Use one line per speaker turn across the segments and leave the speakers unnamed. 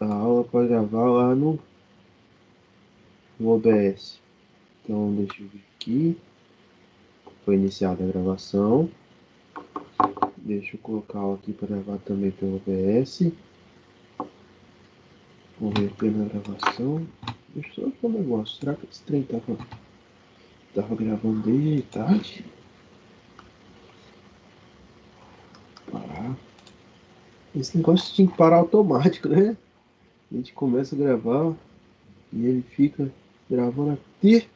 a aula para gravar lá no OBS. Então, deixa eu ver aqui. Foi iniciada a gravação. Deixa eu colocar ela aqui para gravar também pelo OBS. Vamos ver aqui na gravação. Deixa eu só ver um negócio. Será que esse trem tava gravando de tarde? Parar. Esse negócio tinha que parar automático, né? A gente começa a gravar e ele fica gravando até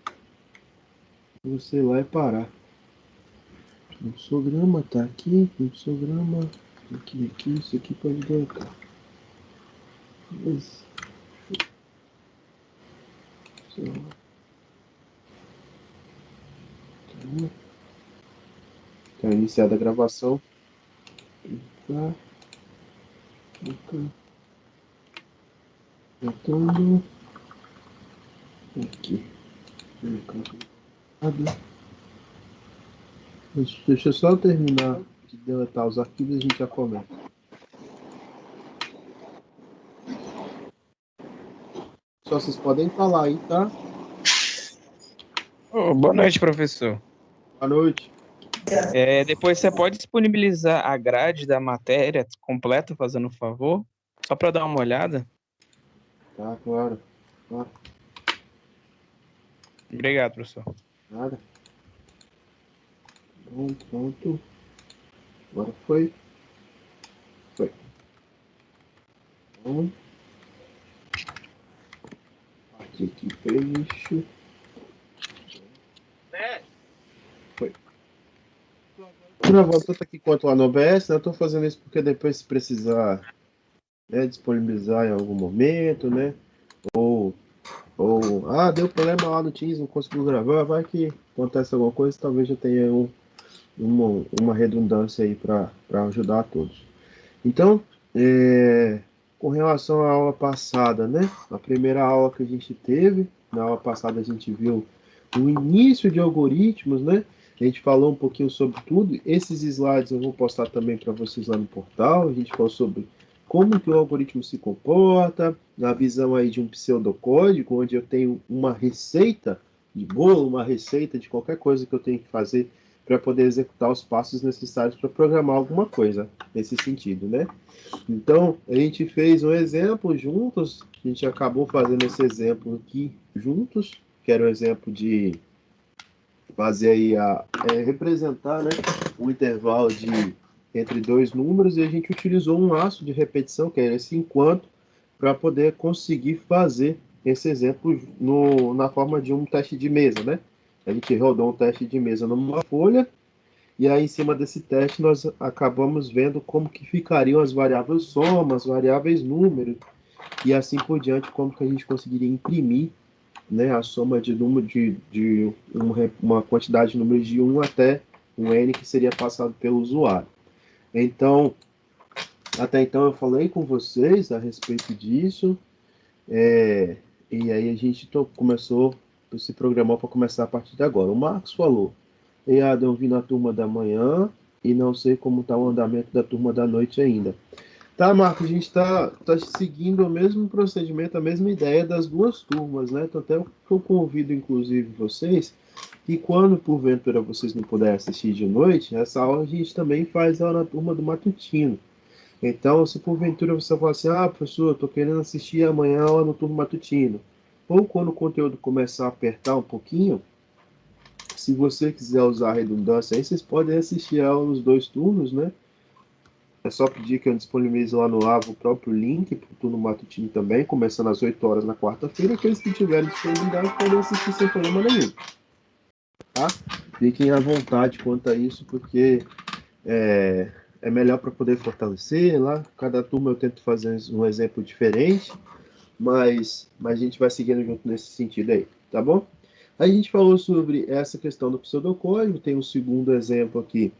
você ir lá e parar. Fluxograma tá aqui, fluxograma aqui, isso aqui pode colocar. Mas, tá iniciada a gravação. Tá. Voltando. Aqui. Deixa eu só terminar de deletar os arquivos e a gente já começa. Só vocês podem falar aí, tá?
Boa noite, professor.
Boa noite.
Depois você pode disponibilizar a grade da matéria completa, fazendo um favor? Só para dar uma olhada.
Tá, claro. Tá.
Obrigado, professor.
Nada. Pronto. Agora foi. Foi. Então, aqui fecho. Foi. Gravando tanto aqui quanto lá no OBS, né? Eu tô fazendo isso porque depois, se precisar, né, disponibilizar em algum momento, né? Ou, deu problema lá no Teams, não conseguiu gravar, vai que acontece alguma coisa, talvez eu tenha uma redundância aí para ajudar a todos. Então, com relação à aula passada, né? A primeira aula que a gente teve, na aula passada a gente viu o início de algoritmos, né? A gente falou um pouquinho sobre tudo. Esses slides eu vou postar também para vocês lá no portal. A gente falou sobre como que o algoritmo se comporta, na visão aí de um pseudocódigo, onde eu tenho uma receita de bolo, uma receita de qualquer coisa que eu tenho que fazer para poder executar os passos necessários para programar alguma coisa nesse sentido, né? Então, a gente fez um exemplo juntos, a gente acabou fazendo esse exemplo aqui juntos, que era o exemplo de fazer aí representar, né, um intervalo entre dois números, e a gente utilizou um laço de repetição, que era esse enquanto, para poder conseguir fazer esse exemplo na forma de um teste de mesa, né? A gente rodou um teste de mesa numa folha, e aí, em cima desse teste, nós acabamos vendo como que ficariam as variáveis soma, as variáveis número, e assim por diante, como que a gente conseguiria imprimir, né, a soma de número de uma quantidade de números de 1 até um n que seria passado pelo usuário. Então, até então eu falei com vocês a respeito disso, e aí a gente começou, se programou para começar a partir de agora. O Marcos falou, eu vim na turma da manhã e não sei como está o andamento da turma da noite ainda. Tá, Marcos, a gente está seguindo o mesmo procedimento, a mesma ideia das duas turmas, né? Então, até eu convido, inclusive, vocês, que quando, porventura, vocês não puderem assistir de noite, essa aula a gente também faz ela na turma do matutino. Então, se porventura você falar assim, professor, eu estou querendo assistir amanhã a aula no turno matutino, ou quando o conteúdo começar a apertar um pouquinho, se você quiser usar a redundância, aí vocês podem assistir a aula nos dois turnos, né? É só pedir que eu disponibilize lá no AVO o próprio link para o turno matutino também, começando às 8 horas na quarta-feira. Aqueles que tiverem disponibilidade podem assistir sem problema nenhum. Tá? Fiquem à vontade quanto a isso, porque é melhor para poder fortalecer. Lá, cada turma eu tento fazer um exemplo diferente, mas a gente vai seguindo junto nesse sentido aí, tá bom? A gente falou sobre essa questão do pseudocódigo, tem um segundo exemplo aqui,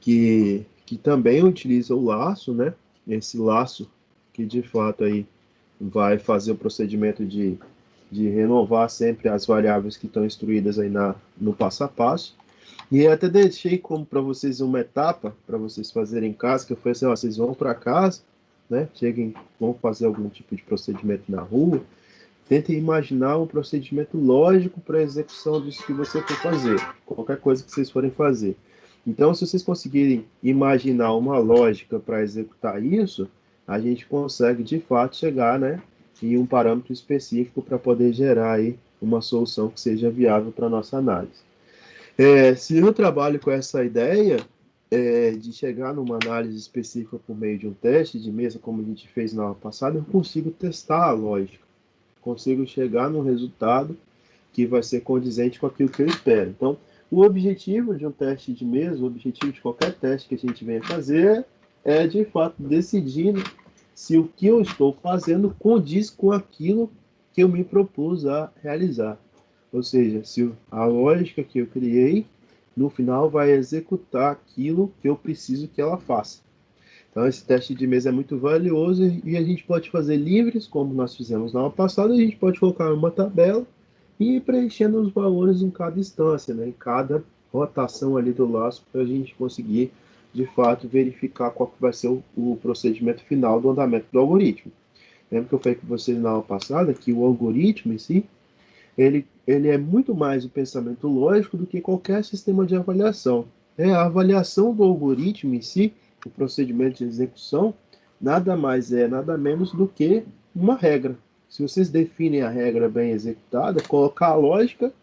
que também utiliza o laço, né? Esse laço que de fato aí vai fazer o procedimento de renovar sempre as variáveis que estão instruídas aí no passo a passo. E eu até deixei como para vocês uma etapa para vocês fazerem em casa, que eu falei assim, vocês vão para casa né? Vão fazer algum tipo de procedimento na rua, tentem imaginar um procedimento lógico para a execução disso que você for fazer, qualquer coisa que vocês forem fazer. Então, se vocês conseguirem imaginar uma lógica para executar isso, a gente consegue, de fato, chegar, né, em um parâmetro específico para poder gerar aí uma solução que seja viável para a nossa análise. Se eu trabalho com essa ideia de chegar numa análise específica por meio de um teste de mesa, como a gente fez na aula passada, eu consigo testar a lógica, consigo chegar num resultado que vai ser condizente com aquilo que eu espero. Então, o objetivo de um teste de mesa, o objetivo de qualquer teste que a gente venha fazer, é de fato decidir se o que eu estou fazendo condiz com aquilo que eu me propus a realizar. Ou seja, se a lógica que eu criei, no final vai executar aquilo que eu preciso que ela faça. Então, esse teste de mesa é muito valioso e a gente pode fazer livres, como nós fizemos na aula passada, a gente pode colocar uma tabela e ir preenchendo os valores em cada instância, né, em cada rotação ali do laço, para a gente conseguir, de fato, verificar qual que vai ser o procedimento final do andamento do algoritmo. Lembra que eu falei com vocês na aula passada que o algoritmo em si, ele é muito mais o pensamento lógico do que qualquer sistema de avaliação. A avaliação do algoritmo em si, o procedimento de execução, nada mais é, nada menos do que uma regra. Se vocês definem a regra bem executada, colocar a lógica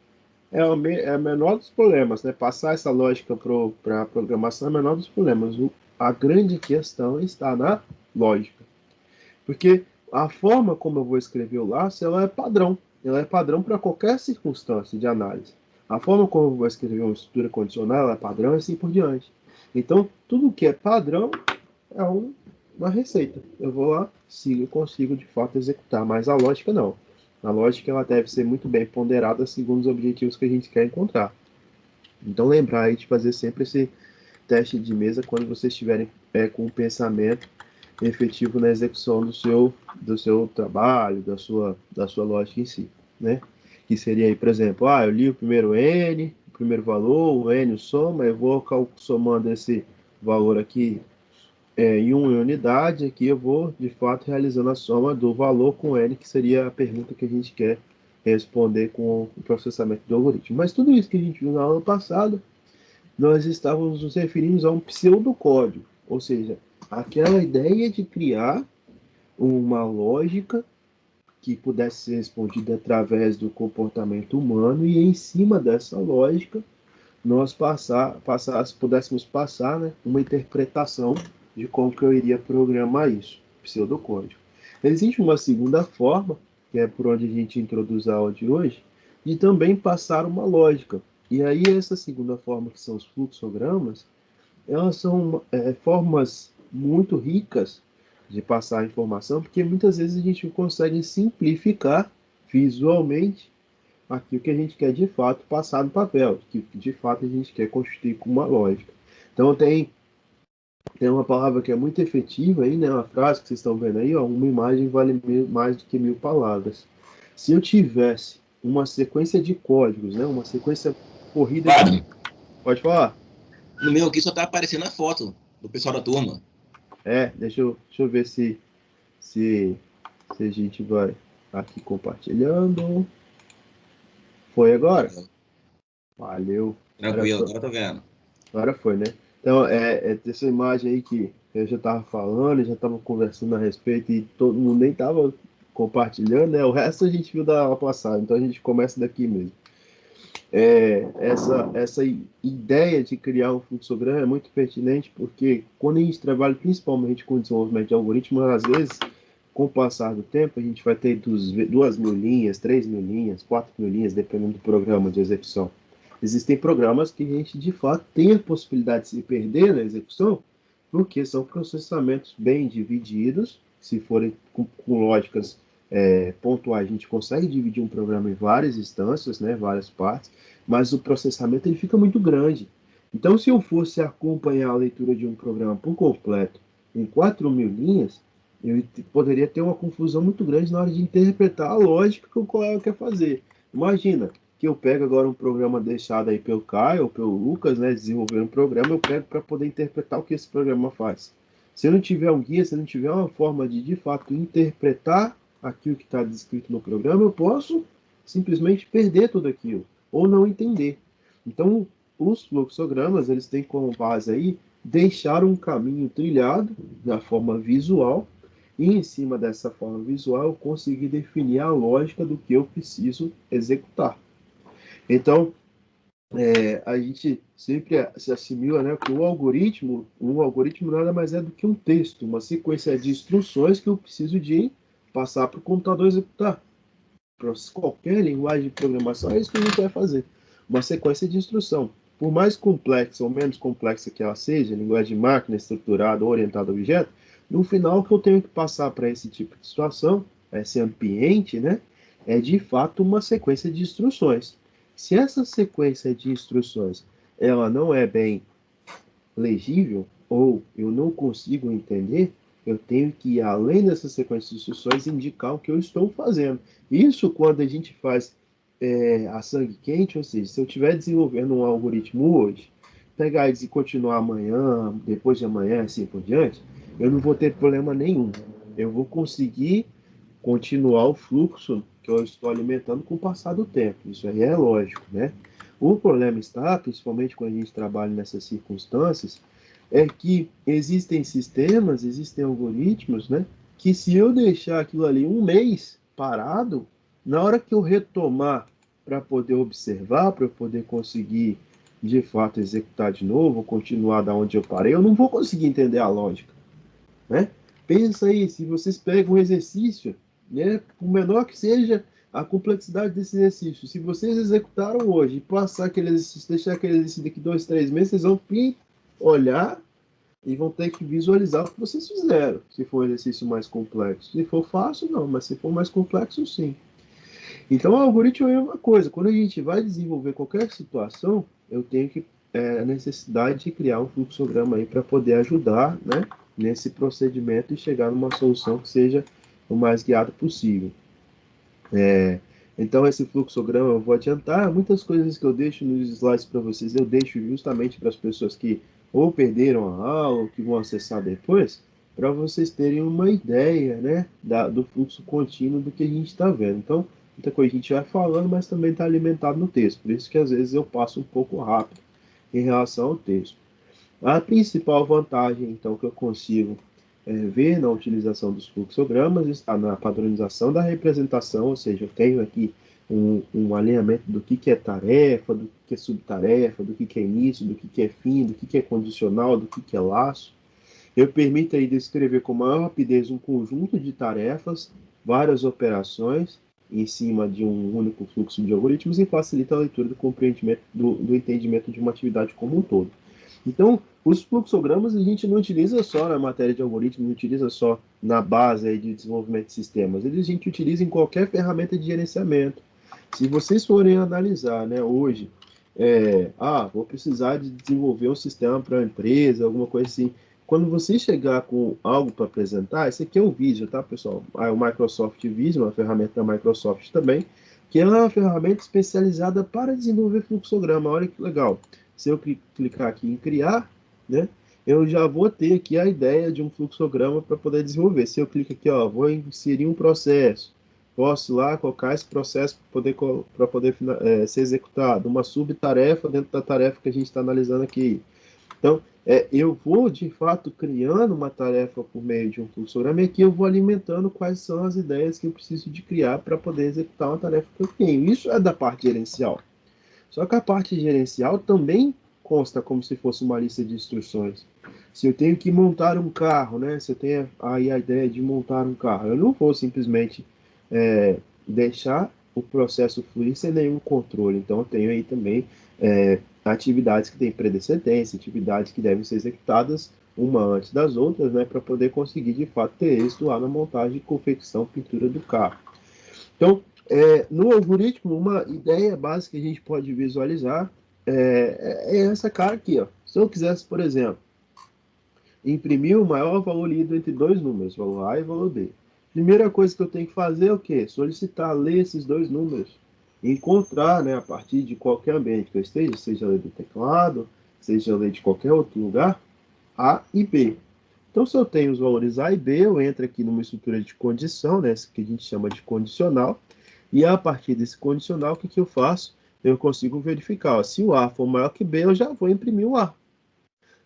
é a menor dos problemas, né? Passar essa lógica para a programação é o menor dos problemas. A grande questão está na lógica. Porque a forma como eu vou escrever o laço, ela é padrão. Ela é padrão para qualquer circunstância de análise. A forma como eu vou escrever uma estrutura condicional, ela é padrão e assim por diante. Então, tudo que é padrão é uma receita. Eu vou lá, sigo e consigo de fato executar, mas a lógica não. A lógica ela deve ser muito bem ponderada segundo os objetivos que a gente quer encontrar. Então, lembrar aí de fazer sempre esse teste de mesa quando vocês estiverem com o pensamento efetivo na execução do seu trabalho, da sua lógica em si, né? Que seria aí, por exemplo, eu li o primeiro N, o primeiro valor, o N o soma, eu vou somando esse valor aqui em uma unidade, aqui eu vou, de fato, realizando a soma do valor com N, que seria a pergunta que a gente quer responder com o processamento do algoritmo. Mas tudo isso que a gente viu na aula passada, nós estávamos nos referindo a um pseudocódigo, ou seja, aquela ideia de criar uma lógica que pudesse ser respondida através do comportamento humano e em cima dessa lógica nós pudéssemos passar, né, uma interpretação de como que eu iria programar isso, pseudocódigo. Existe uma segunda forma, que é por onde a gente introduz a aula de hoje, de também passar uma lógica. E aí essa segunda forma, que são os fluxogramas, elas são formas muito ricas de passar a informação, porque muitas vezes a gente consegue simplificar visualmente aquilo que a gente quer de fato passar no papel, que de fato a gente quer constituir com uma lógica. Então tem uma palavra que é muito efetiva aí, né? Uma frase que vocês estão vendo aí, uma imagem vale mais do que 1000 palavras. Se eu tivesse uma sequência de códigos, né? Uma sequência corrida de... Pode falar?
No meu aqui só tá aparecendo a foto do pessoal da turma.
Deixa eu ver se a gente vai aqui compartilhando. Foi agora? Valeu.
Tranquilo, agora tô vendo.
Agora foi, né? Então, essa imagem aí que eu já estava falando, já estava conversando a respeito e todo mundo nem estava compartilhando, né? O resto a gente viu da aula passada, então a gente começa daqui mesmo. Essa ideia de criar um fluxograma é muito pertinente porque quando a gente trabalha principalmente com desenvolvimento de algoritmos, às vezes, com o passar do tempo, a gente vai ter 2.000 linhas, 3.000 linhas, 4.000 linhas, dependendo do programa de execução. Existem programas que a gente, de fato, tem a possibilidade de se perder na execução, porque são processamentos bem divididos. Se forem com lógicas pontuais, a gente consegue dividir um programa em várias instâncias, né, várias partes, mas o processamento ele fica muito grande. Então, se eu fosse acompanhar a leitura de um programa por completo em 4.000 linhas, eu poderia ter uma confusão muito grande na hora de interpretar a lógica que o colega quer fazer. Imagina que eu pego agora um programa deixado aí pelo Caio ou pelo Lucas, né, desenvolver um programa, eu pego para poder interpretar o que esse programa faz. Se eu não tiver um guia, se eu não tiver uma forma de fato, interpretar aquilo que está descrito no programa, eu posso simplesmente perder tudo aquilo, ou não entender. Então, os fluxogramas, eles têm como base aí deixar um caminho trilhado da forma visual, e em cima dessa forma visual eu conseguir definir a lógica do que eu preciso executar. Então, a gente sempre se assimila, né, que um algoritmo nada mais é do que um texto, uma sequência de instruções que eu preciso de passar para o computador executar. Para qualquer linguagem de programação é isso que a gente vai fazer, uma sequência de instrução. Por mais complexa ou menos complexa que ela seja, linguagem de máquina, estruturada ou orientada a objeto, no final o que eu tenho que passar para esse tipo de situação, esse ambiente, né, é de fato uma sequência de instruções. Se essa sequência de instruções ela não é bem legível ou eu não consigo entender, eu tenho que, além dessa sequência de instruções, indicar o que eu estou fazendo. Isso quando a gente faz a sangue quente, ou seja, se eu estiver desenvolvendo um algoritmo hoje, pegar e continuar amanhã, depois de amanhã, assim por diante, eu não vou ter problema nenhum. Eu vou conseguir continuar o fluxo que eu estou alimentando com o passar do tempo. Isso aí é lógico, né? O problema está, principalmente quando a gente trabalha nessas circunstâncias, é que existem sistemas, existem algoritmos, né? Que se eu deixar aquilo ali um mês parado, na hora que eu retomar para poder observar, para eu poder conseguir de fato executar de novo, continuar da onde eu parei, eu não vou conseguir entender a lógica, né? Pensa aí, se vocês pegam um exercício, né, por menor que seja a complexidade desse exercício, se vocês executaram hoje e passar aquele exercício, deixar aquele exercício daqui 2, 3 meses, vocês vão olhar e vão ter que visualizar o que vocês fizeram, se for um exercício mais complexo. Se for fácil, não, mas se for mais complexo, sim. Então, o algoritmo é uma coisa. Quando a gente vai desenvolver qualquer situação, eu tenho que a necessidade de criar um fluxograma aí para poder ajudar, né, nesse procedimento e chegar numa solução que seja o mais guiado possível. Então, esse fluxograma eu vou adiantar. Muitas coisas que eu deixo nos slides para vocês, eu deixo justamente para as pessoas que ou perderam a aula ou que vão acessar depois, para vocês terem uma ideia, né, do fluxo contínuo do que a gente está vendo. Então, muita coisa a gente vai falando, mas também está alimentado no texto. Por isso que às vezes eu passo um pouco rápido em relação ao texto. A principal vantagem, então, que eu consigo ver na utilização dos fluxogramas está na padronização da representação, ou seja, eu tenho aqui um alinhamento do que é tarefa, do que é subtarefa, do que é início, do que é fim, do que é condicional, do que é laço. Eu permito aí descrever com maior rapidez um conjunto de tarefas, várias operações, em cima de um único fluxo de algoritmos e facilita a leitura do compreendimento, do entendimento de uma atividade como um todo. Então, os fluxogramas a gente não utiliza só na matéria de algoritmos, não utiliza só na base aí de desenvolvimento de sistemas, a gente utiliza em qualquer ferramenta de gerenciamento. Se vocês forem analisar, né, hoje, vou precisar de desenvolver um sistema para uma empresa, alguma coisa assim. Quando você chegar com algo para apresentar, esse aqui é o Visio, tá, pessoal? O Microsoft Visio, uma ferramenta da Microsoft também, que é uma ferramenta especializada para desenvolver fluxograma. Olha que legal. Se eu clicar aqui em criar, né, eu já vou ter aqui a ideia de um fluxograma para poder desenvolver. Se eu clico aqui, ó, vou inserir um processo, posso lá colocar esse processo para poder ser executado, uma subtarefa dentro da tarefa que a gente está analisando aqui. Então, eu vou, de fato, criando uma tarefa por meio de um fluxograma e aqui eu vou alimentando quais são as ideias que eu preciso de criar para poder executar uma tarefa que eu tenho. Isso é da parte gerencial. Só que a parte gerencial também consta como se fosse uma lista de instruções. Se eu tenho que montar um carro, né? Se eu tenho aí a ideia de montar um carro, eu não vou simplesmente deixar o processo fluir sem nenhum controle. Então, eu tenho aí também atividades que têm predecedência, atividades que devem ser executadas uma antes das outras, né? Para poder conseguir, de fato, ter êxito lá na montagem, confecção, pintura do carro. Então, no algoritmo, uma ideia básica que a gente pode visualizar é essa cara aqui. Ó. Se eu quisesse, por exemplo, imprimir o maior valor lido entre dois números, valor A e valor B. Primeira coisa que eu tenho que fazer é o quê? Solicitar ler esses dois números. Encontrar, né, a partir de qualquer ambiente que eu esteja, seja ler do teclado, seja ler de qualquer outro lugar, A e B. Então, se eu tenho os valores A e B, eu entro aqui numa estrutura de condição, né, que a gente chama de condicional, e a partir desse condicional, o que, que eu faço? Eu consigo verificar, ó, se o A for maior que B, eu já vou imprimir o A.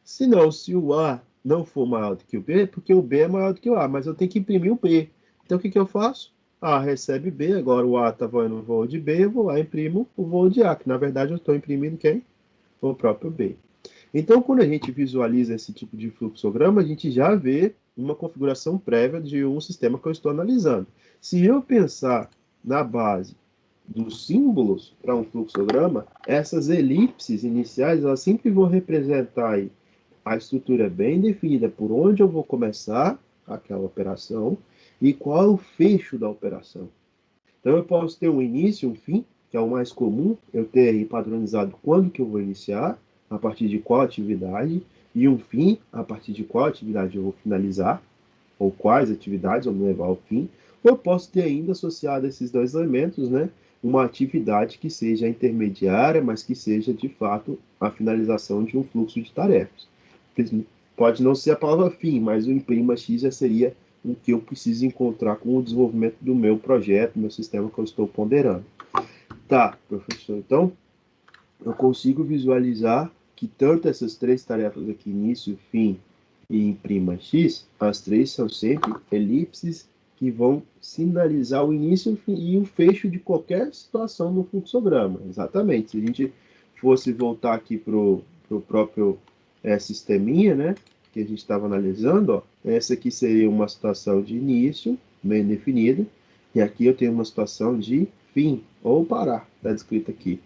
Se não, se o A não for maior do que o B, porque o B é maior do que o A, mas eu tenho que imprimir o B. Então, o que, que eu faço? A recebe B, agora o A está valendo o voo de B, eu vou lá e imprimo o voo de A, que na verdade eu estou imprimindo quem? O próprio B. Então, quando a gente visualiza esse tipo de fluxograma, a gente já vê uma configuração prévia de um sistema que eu estou analisando. Se eu pensar na base dos símbolos para um fluxograma, essas elipses iniciais, elas sempre vão representar aí a estrutura bem definida por onde eu vou começar aquela operação e qual é o fecho da operação. Então, eu posso ter um início e um fim, que é o mais comum, eu ter aí padronizado quando que eu vou iniciar, a partir de qual atividade, e um fim, a partir de qual atividade eu vou finalizar, ou quais atividades vão me levar ao fim. Ou eu posso ter ainda associado a esses dois elementos, né, uma atividade que seja intermediária, mas que seja, de fato, a finalização de um fluxo de tarefas. Pode não ser a palavra fim, mas o imprima X já seria o que eu preciso encontrar com o desenvolvimento do meu projeto, do meu sistema que eu estou ponderando. Tá, professor, então eu consigo visualizar que tanto essas três tarefas aqui, início, fim e imprima X, as três são sempre elipses que vão sinalizar o início e o fecho de qualquer situação no fluxograma. Exatamente. Se a gente fosse voltar aqui para o próprio sisteminha, né, que a gente estava analisando, ó, essa aqui seria uma situação de início, bem definida, e aqui eu tenho uma situação de fim, ou parar, está descrito aqui.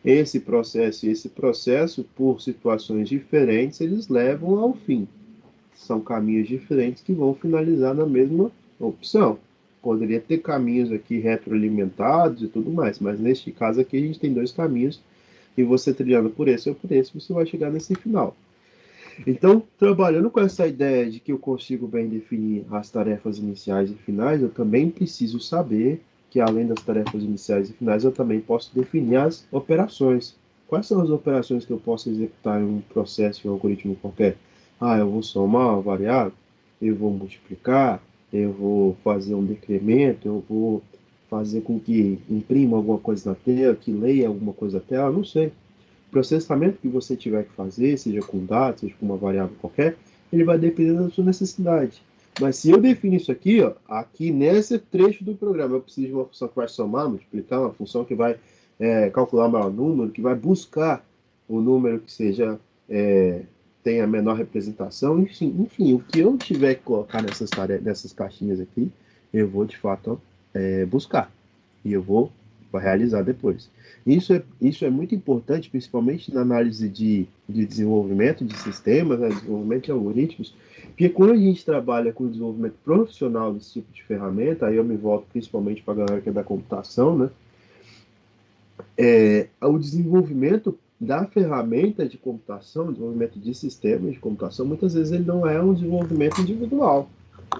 Esse processo e esse processo, por situações diferentes, eles levam ao fim. São caminhos diferentes que vão finalizar na mesma opção. Poderia ter caminhos aqui retroalimentados e tudo mais, mas neste caso aqui a gente tem dois caminhos e você trilhando por esse ou por esse, você vai chegar nesse final. Então, trabalhando com essa ideia de que eu consigo bem definir as tarefas iniciais e finais, eu também preciso saber que, além das tarefas iniciais e finais, eu também posso definir as operações. Quais são as operações que eu posso executar em um processo, em um algoritmo qualquer? Ah, eu vou somar uma variável, eu vou multiplicar, eu vou fazer um decremento, eu vou fazer com que imprima alguma coisa na tela, que leia alguma coisa na tela, não sei. O processamento que você tiver que fazer, seja com dados, seja com uma variável qualquer, ele vai depender da sua necessidade. Mas se eu definir isso aqui, ó, aqui nesse trecho do programa, eu preciso de uma função que vai somar, multiplicar, uma função que vai calcular o maior número, que vai buscar o número que seja tenha a menor representação, enfim, o que eu tiver que colocar nessas caixinhas aqui, eu vou de fato buscar e eu vou realizar depois. Isso é muito importante, principalmente na análise de desenvolvimento de sistemas, né, desenvolvimento de algoritmos, porque quando a gente trabalha com o desenvolvimento profissional desse tipo de ferramenta, aí eu me volto principalmente para a galera que é da computação, né? O desenvolvimento da ferramenta de computação, desenvolvimento de sistemas de computação, muitas vezes ele não é um desenvolvimento individual.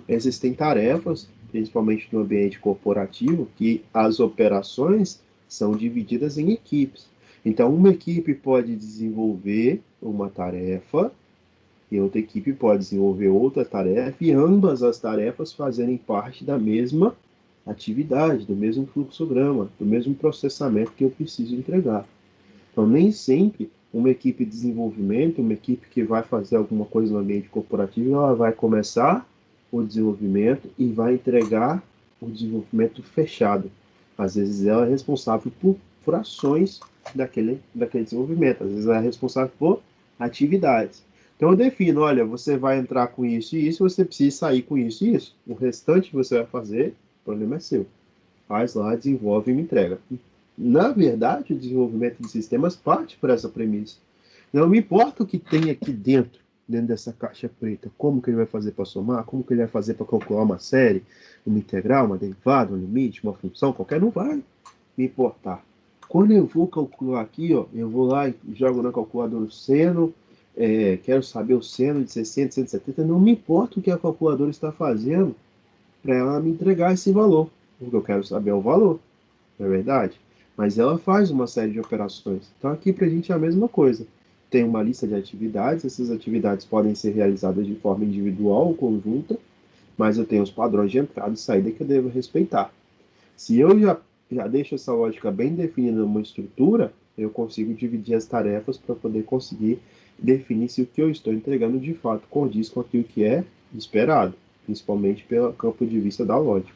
Existem tarefas, principalmente no ambiente corporativo, que as operações são divididas em equipes. Então, uma equipe pode desenvolver uma tarefa e outra equipe pode desenvolver outra tarefa e ambas as tarefas fazerem parte da mesma atividade, do mesmo fluxograma, do mesmo processamento que eu preciso entregar. Então, nem sempre uma equipe de desenvolvimento, uma equipe que vai fazer alguma coisa no ambiente corporativo, ela vai começar o desenvolvimento e vai entregar o desenvolvimento fechado. Às vezes ela é responsável por frações daquele desenvolvimento, às vezes ela é responsável por atividades. Então eu defino, olha, você vai entrar com isso e isso, você precisa sair com isso e isso. O restante que você vai fazer, o problema é seu. Faz lá, desenvolve e me entrega. Na verdade, o desenvolvimento de sistemas parte por essa premissa. Não me importa o que tem aqui dentro dessa caixa preta, como que ele vai fazer para somar, como que ele vai fazer para calcular uma série, uma integral, uma derivada, um limite, uma função, qualquer, não vai me importar. Quando eu vou calcular aqui, ó, eu vou lá e jogo na calculadora o seno, quero saber o seno de 60, 170, não me importa o que a calculadora está fazendo para ela me entregar esse valor, porque eu quero saber o valor, não é verdade? Mas ela faz uma série de operações. Então aqui para a gente é a mesma coisa. tem uma lista de atividades, essas atividades podem ser realizadas de forma individual ou conjunta, mas eu tenho os padrões de entrada e saída que eu devo respeitar. Se eu já deixo essa lógica bem definida numa estrutura, eu consigo dividir as tarefas para poder conseguir definir se o que eu estou entregando de fato condiz com aquilo que é esperado, principalmente pelo campo de vista da lógica.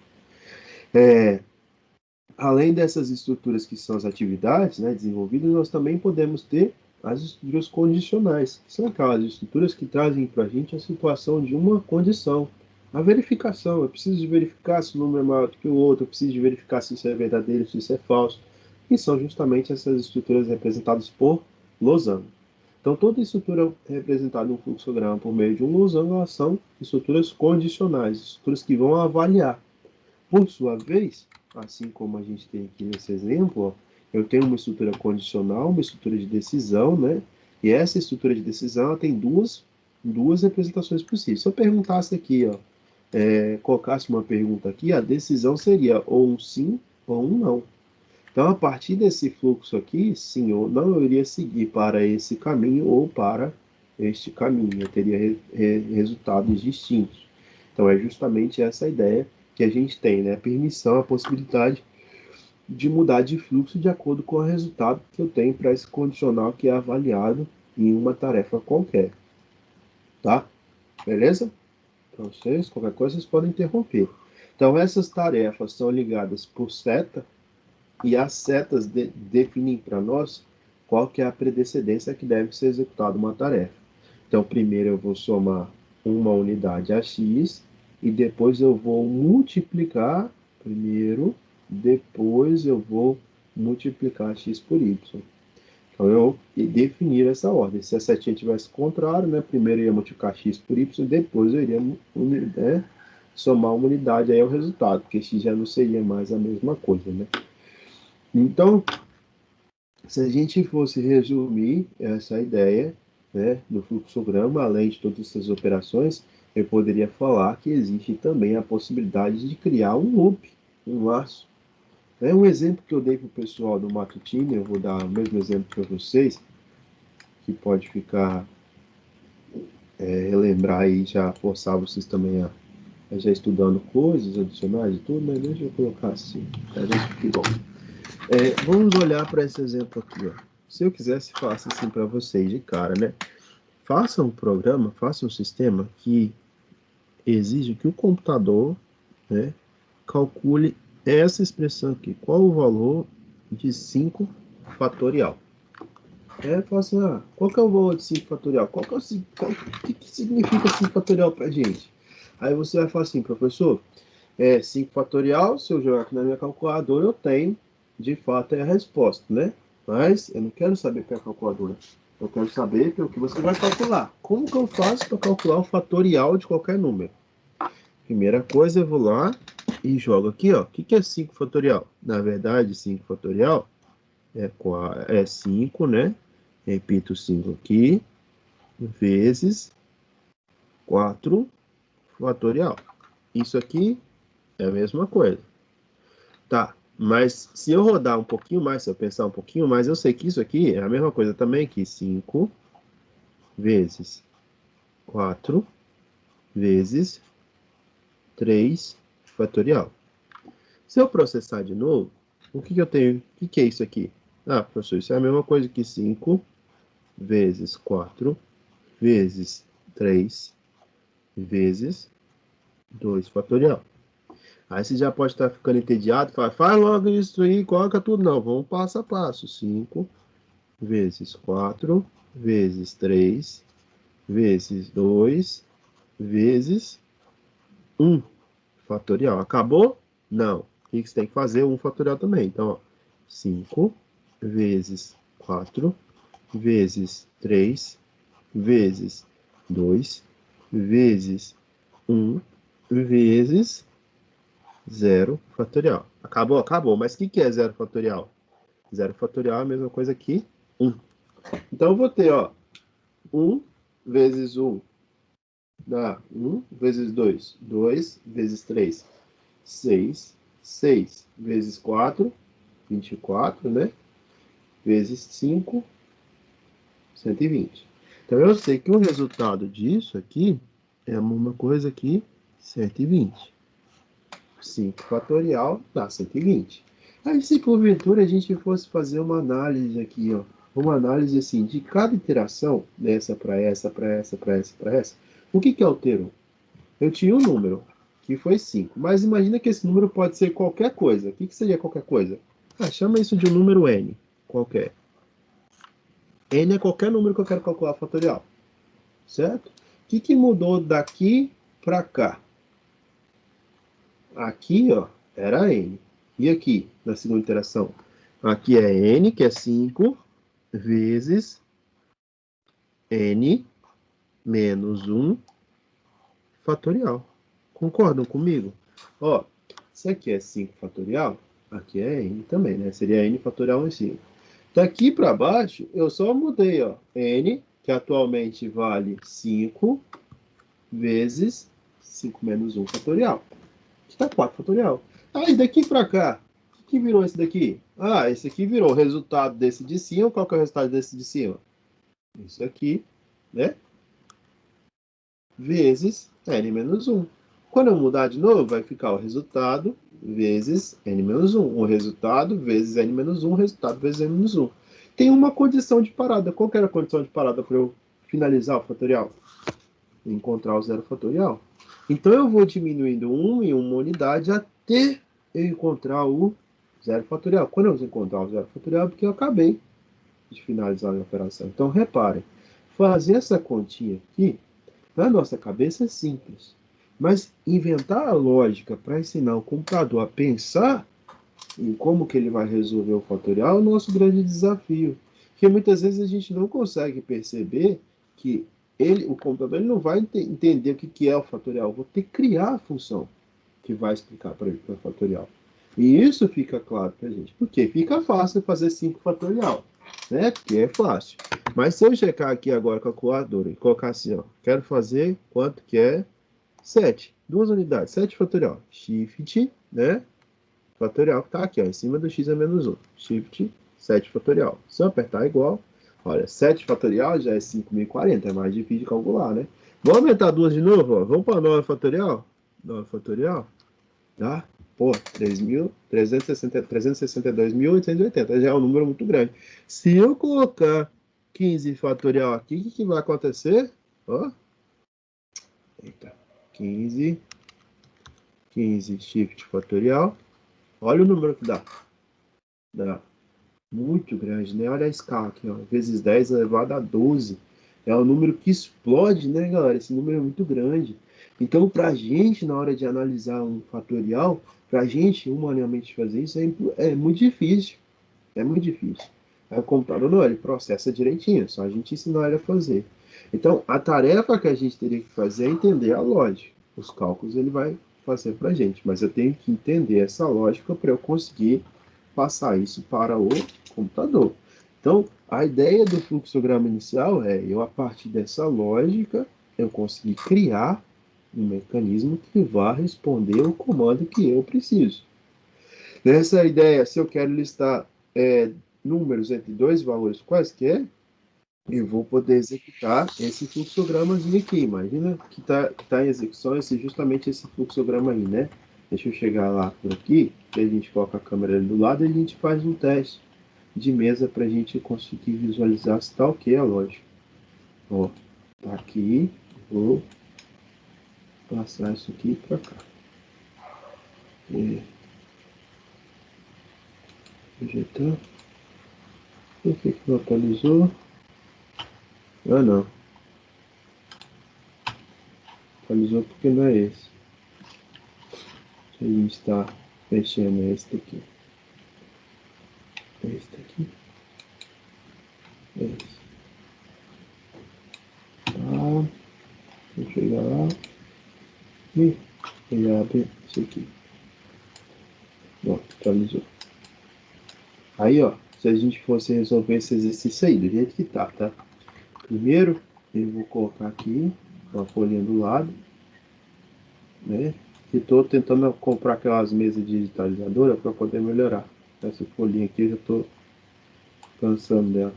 Além dessas estruturas que são as atividades, né, desenvolvidas, nós também podemos ter as estruturas condicionais, que são aquelas estruturas que trazem para a gente a situação de uma condição. A verificação, eu preciso de verificar se o número é maior do que o outro, eu preciso de verificar se isso é verdadeiro, se isso é falso, e são justamente essas estruturas representadas por losango. Então, toda estrutura representada no fluxograma por meio de um losango, elas são estruturas condicionais, estruturas que vão avaliar. Por sua vez, assim como a gente tem aqui nesse exemplo, ó, eu tenho uma estrutura condicional, uma estrutura de decisão, né? E essa estrutura de decisão ela tem duas representações possíveis. Se eu perguntasse aqui, ó, colocasse uma pergunta aqui, a decisão seria ou um sim ou um não. Então, a partir desse fluxo aqui, sim ou não, eu iria seguir para esse caminho ou para este caminho. Eu teria resultados distintos. Então, é justamente essa ideia que a gente tem, né? A permissão, a possibilidade de mudar de fluxo de acordo com o resultado que eu tenho para esse condicional que é avaliado em uma tarefa qualquer. Tá? Beleza? Para vocês, qualquer coisa, vocês podem interromper. Então, essas tarefas são ligadas por seta, e as setas definem para nós qual que é a predecedência que deve ser executada uma tarefa. Então, primeiro eu vou somar uma unidade a x, e depois eu vou multiplicar, primeiro, depois eu vou multiplicar x por y. Então, eu definir essa ordem. Se a setinha tivesse contrário, né, primeiro eu ia multiplicar x por y, depois eu iria somar uma unidade aí ao resultado, porque x já não seria mais a mesma coisa, né? Então, se a gente fosse resumir essa ideia, né, do fluxograma, além de todas essas operações, eu poderia falar que existe também a possibilidade de criar um loop, um laço. Um exemplo que eu dei para o pessoal do Matutino, eu vou dar o mesmo exemplo para vocês, que pode ficar, relembrar e já forçar vocês também a já estudando coisas adicionais e tudo, né? Deixa eu colocar assim, para ver se fica bom. Vamos olhar para esse exemplo aqui, ó. Se eu quisesse, faça assim para vocês de cara, né? Faça um programa, faça um sistema que exige que o computador, né, calcule essa expressão aqui. Qual o valor de 5 fatorial? Fala assim, qual que é o valor de 5 fatorial? O que significa 5 fatorial para gente? Aí você vai falar assim, professor, 5 fatorial, se eu jogar aqui na minha calculadora, eu tenho, de fato, a resposta, né? Mas eu não quero saber pela calculadora. Eu quero saber pelo que você vai calcular. Como que eu faço para calcular o fatorial de qualquer número? Primeira coisa, eu vou lá e jogo aqui, ó. O que é 5 fatorial? Na verdade, 5 fatorial é 5, né? Repito 5 aqui, vezes 4 fatorial. Isso aqui é a mesma coisa. Tá, mas se eu rodar um pouquinho mais, se eu pensar um pouquinho mais, eu sei que isso aqui é a mesma coisa também que 5 vezes 4 vezes 3 fatorial. Se eu processar de novo, o que eu tenho? O que é isso aqui? Professor, isso é a mesma coisa que 5 vezes 4 vezes 3 vezes 2 fatorial. Aí você já pode estar ficando entediado, faz logo isso aí, coloca tudo. Não, vamos passo a passo. 5 vezes 4 vezes 3 vezes 2 vezes 1 fatorial. Acabou? Não. O que você tem que fazer? 1 fatorial também. Então, ó, 5 vezes 4 vezes 3 vezes 2 vezes 1 vezes 0 fatorial. Acabou? Acabou. Mas o que é 0 fatorial? 0 fatorial é a mesma coisa que 1. Então, eu vou ter, ó, 1 vezes 1 dá 1 vezes 2, 2 vezes 3, 6, 6 vezes 4, 24, né? Vezes 5, 120. Então, eu sei que o resultado disso aqui é a mesma coisa que 120. 5 fatorial dá 120. Aí, se porventura a gente fosse fazer uma análise aqui, ó, uma análise assim, de cada iteração, dessa para essa, para essa, para essa, para essa, o que que alterou? Eu tinha um número, que foi 5, mas imagina que esse número pode ser qualquer coisa. O que que seria qualquer coisa? Ah, chama isso de um número n, qualquer. N é qualquer número que eu quero calcular fatorial, certo? O que que mudou daqui para cá? Aqui, ó, era n. E aqui, na segunda iteração? Aqui é n, que é 5, vezes n menos 1 fatorial. Concordam comigo? Ó, isso aqui é 5 fatorial, aqui é n também, né? Seria n fatorial em 5. Daqui para baixo, eu só mudei, ó, n, que atualmente vale 5, vezes 5 menos 1 fatorial. Está 4 fatorial. Aí, daqui para cá, o que virou esse daqui? Ah, esse aqui virou o resultado desse de cima. Qual que é o resultado desse de cima? Isso aqui, né? Vezes n menos 1. Quando eu mudar de novo, vai ficar o resultado vezes n menos 1. O resultado vezes n menos 1. O resultado vezes n menos 1. Tem uma condição de parada. Qual que era a condição de parada para eu finalizar o fatorial? Encontrar o zero fatorial. Então, eu vou diminuindo 1 em uma unidade até eu encontrar o zero fatorial. Quando eu encontrar o zero fatorial, é porque eu acabei de finalizar a operação. Então, reparem, fazer essa continha aqui, na nossa cabeça é simples. Mas inventar a lógica para ensinar o computador a pensar em como que ele vai resolver o fatorial é o nosso grande desafio. Porque muitas vezes a gente não consegue perceber que o computador ele não vai entender o que é o fatorial. Eu vou ter que criar a função que vai explicar para ele o fatorial. E isso fica claro para a gente. Porque fica fácil fazer 5 fatorial, né? Porque é fácil. Mas se eu checar aqui agora a calculadora e colocar assim, ó, quero fazer quanto que é 7. 2 unidades, 7 fatorial. Shift, né? Fatorial que está aqui, ó, em cima do x é menos 1. Shift, 7 fatorial. Se eu apertar igual, olha, 7 fatorial já é 5.040, é mais difícil de calcular, né? Vamos aumentar 2 de novo, ó. Vamos para 9 fatorial? 9 fatorial, tá? Pô, 362.880, já é um número muito grande. Se eu colocar 15 fatorial aqui, o que vai acontecer? Ó, eita, 15 shift fatorial. Olha o número que dá. Dá muito grande, né? Olha a escala aqui, ó. Vezes 10 elevado a 12. É um número que explode, né, galera? Esse número é muito grande. Então, para a gente, na hora de analisar um fatorial, para a gente, humanamente, fazer isso é muito difícil. É muito difícil. Aí o computador não, ele processa direitinho, só a gente ensinar ele a fazer. Então, a tarefa que a gente teria que fazer é entender a lógica. Os cálculos ele vai fazer para a gente, mas eu tenho que entender essa lógica para eu conseguir passar isso para o computador. Então, a ideia do fluxograma inicial é eu, a partir dessa lógica, eu conseguir criar um mecanismo que vá responder o comando que eu preciso. Nessa ideia, se eu quero listar números entre dois valores quaisquer, eu vou poder executar esse fluxogramazinho aqui. Imagina que tá em execução justamente esse fluxograma aí, né? Deixa eu chegar lá por aqui, que a gente coloca a câmera ali do lado e a gente faz um teste de mesa para a gente conseguir visualizar se tá ok a lógica. Ó, tá aqui, vou passar isso aqui para cá. Projetar. Por que não atualizou? Ah, não. Atualizou porque não é esse. A gente está fechando este aqui. Este aqui. Esse. Tá. Vou chegar lá. E ele abre isso aqui. Ó, atualizou. Aí, ó. Se a gente fosse resolver esse exercício aí, do jeito que tá? Primeiro, eu vou colocar aqui uma folhinha do lado, né? E tô tentando comprar aquelas mesas digitalizadoras para poder melhorar. Essa folhinha aqui eu já tô cansando dela.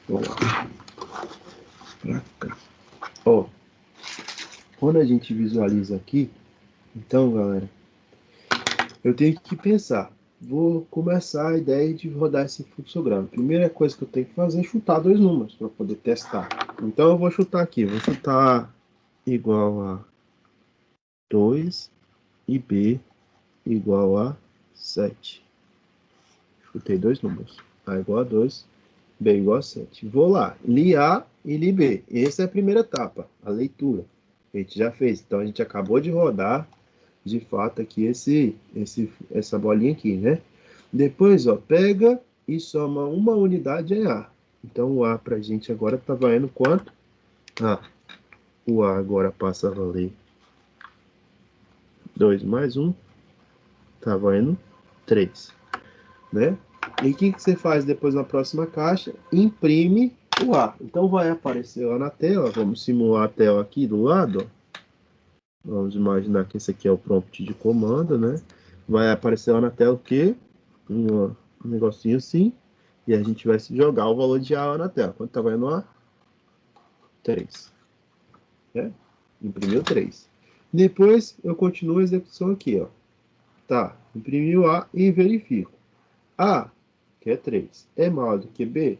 Vamos lá. Pra cá. Ó, quando a gente visualiza aqui, então, galera, eu tenho que pensar. Vou começar a ideia de rodar esse fluxograma. Primeira coisa que eu tenho que fazer é chutar dois números para poder testar. Então eu vou chutar aqui. Vou chutar igual a 2 e B igual a 7. Chutei dois números. A igual a 2, B igual a 7. Vou lá, li A e li B. Essa é a primeira etapa, a leitura. A gente já fez. Então a gente acabou de rodar, de fato, aqui essa bolinha aqui, né? Depois, ó, pega e soma uma unidade em A. Então o A pra gente agora tá valendo quanto? Ah, o A agora passa a valer 2 mais 1, tá valendo 3, né? E o que você faz depois na próxima caixa? Imprime o A. Então vai aparecer lá na tela, vamos simular a tela aqui do lado, ó. Vamos imaginar que esse aqui é o prompt de comando, né? Vai aparecer lá na tela o quê? Um negocinho assim, e a gente vai jogar o valor de A lá na tela. Quanto tá valendo A? 3. Né? Imprimiu 3. Depois eu continuo a execução aqui, ó. Tá, imprimiu A e verifico. A, que é 3, é maior do que B?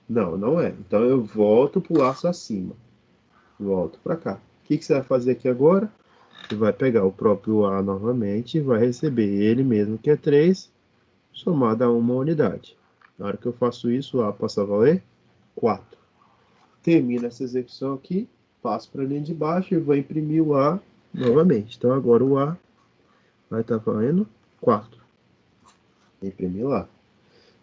Não, não é. Então eu volto para o laço acima. Volto para cá. O que você vai fazer aqui agora? Você vai pegar o próprio A novamente e vai receber ele mesmo, que é 3, somado a uma unidade. Na hora que eu faço isso, o A passa a valer 4. Termino essa execução aqui, passo para a linha de baixo e vou imprimir o A novamente. Então agora o A vai estar valendo 4. Imprimir lá.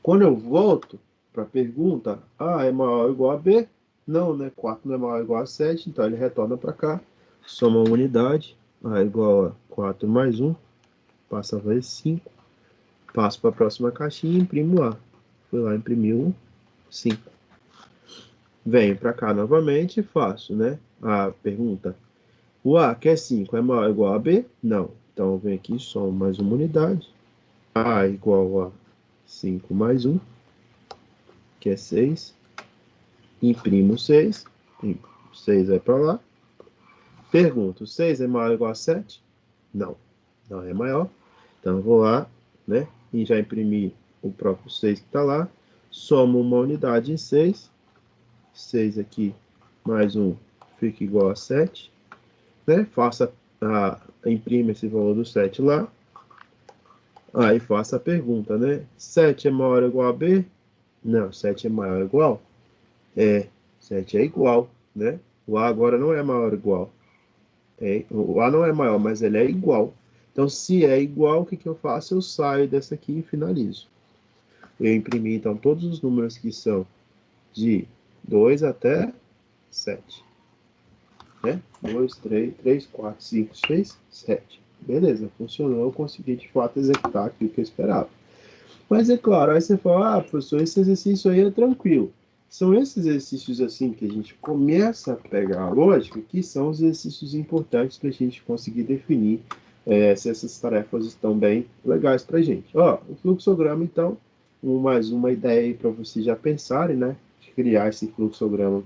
Quando eu volto para a pergunta, A é maior ou igual a B? Não, né? 4 não é maior ou igual a 7, então ele retorna para cá, soma uma unidade, A é igual a 4 mais 1, passa a valer 5, passo para a próxima caixinha e imprimo A. Fui lá, imprimiu 5. Venho para cá novamente e faço, né? A pergunta, o A, que é 5, é maior ou igual a B? Não. Então eu venho aqui, somo mais uma unidade, A é igual a 5 mais 1, que é 6. Imprimo 6. 6 vai para lá. Pergunto, 6 é maior ou igual a 7? Não, não é maior. Então eu vou lá, né? E já imprimi o próprio 6 que está lá. Somo uma unidade em 6. 6 aqui mais 1 fica igual a 7. Né? Imprime esse valor do 7 lá. Aí faço a pergunta, né? 7 é maior ou igual a B? Não, 7 é maior ou igual? 7 é igual, né? O A agora não é maior ou igual. O A não é maior, mas ele é igual. Então, se é igual, o que eu faço? Eu saio dessa aqui e finalizo. Eu imprimi, então, todos os números que são de 2 até 7. Né? 2, 3, 4, 5, 6, 7. Beleza, funcionou. Eu consegui, de fato, executar aquilo que eu esperava. Mas é claro, aí você fala, professor, esse exercício aí é tranquilo. São esses exercícios assim que a gente começa a pegar a lógica, que são os exercícios importantes para a gente conseguir definir se essas tarefas estão bem legais para a gente. Ó, o fluxograma, então, mais uma ideia aí para vocês já pensarem, né? De criar esse fluxograma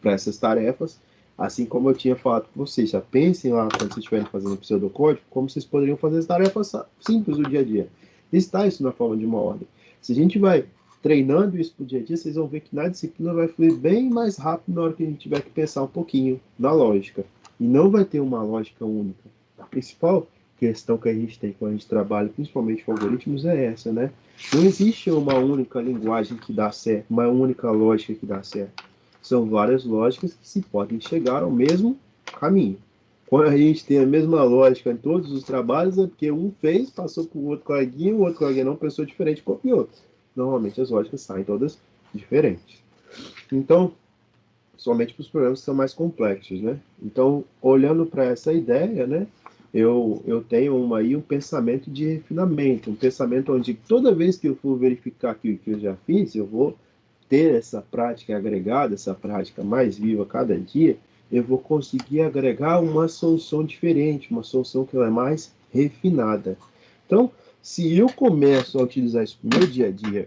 para essas tarefas. Assim como eu tinha falado com vocês, já pensem lá quando vocês estiverem fazendo pseudocódigo, como vocês poderiam fazer as tarefas simples do dia a dia. Listar isso na forma de uma ordem. Se a gente vai treinando isso pro dia a dia, vocês vão ver que na disciplina vai fluir bem mais rápido na hora que a gente tiver que pensar um pouquinho na lógica. E não vai ter uma lógica única. A principal questão que a gente tem quando a gente trabalha, principalmente com algoritmos, é essa, né? Não existe uma única linguagem que dá certo, uma única lógica que dá certo. São várias lógicas que se podem chegar ao mesmo caminho. Quando a gente tem a mesma lógica em todos os trabalhos, é porque um fez, passou para o outro coleguinha, o outro coleguinha não pensou diferente, copiou. Normalmente as lógicas saem todas diferentes. Então, somente para os problemas que são mais complexos, né? Então, olhando para essa ideia, né, eu tenho um pensamento de refinamento, um pensamento onde toda vez que eu for verificar aquilo que eu já fiz, eu vou ter essa prática agregada, essa prática mais viva cada dia, eu vou conseguir agregar uma solução diferente, uma solução que ela é mais refinada. Então, se eu começo a utilizar isso no meu dia a dia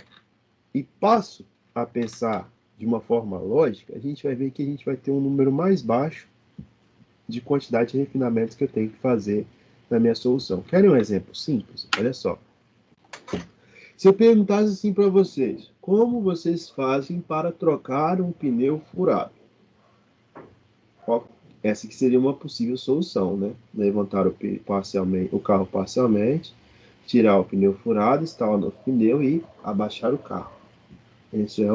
e passo a pensar de uma forma lógica, a gente vai ver que a gente vai ter um número mais baixo de quantidade de refinamentos que eu tenho que fazer na minha solução. Querem um exemplo simples? Olha só. Se eu perguntasse assim para vocês, como vocês fazem para trocar um pneu furado? Essa que seria uma possível solução, né? Levantar o carro parcialmente, tirar o pneu furado, instalar o novo pneu e abaixar o carro. Isso é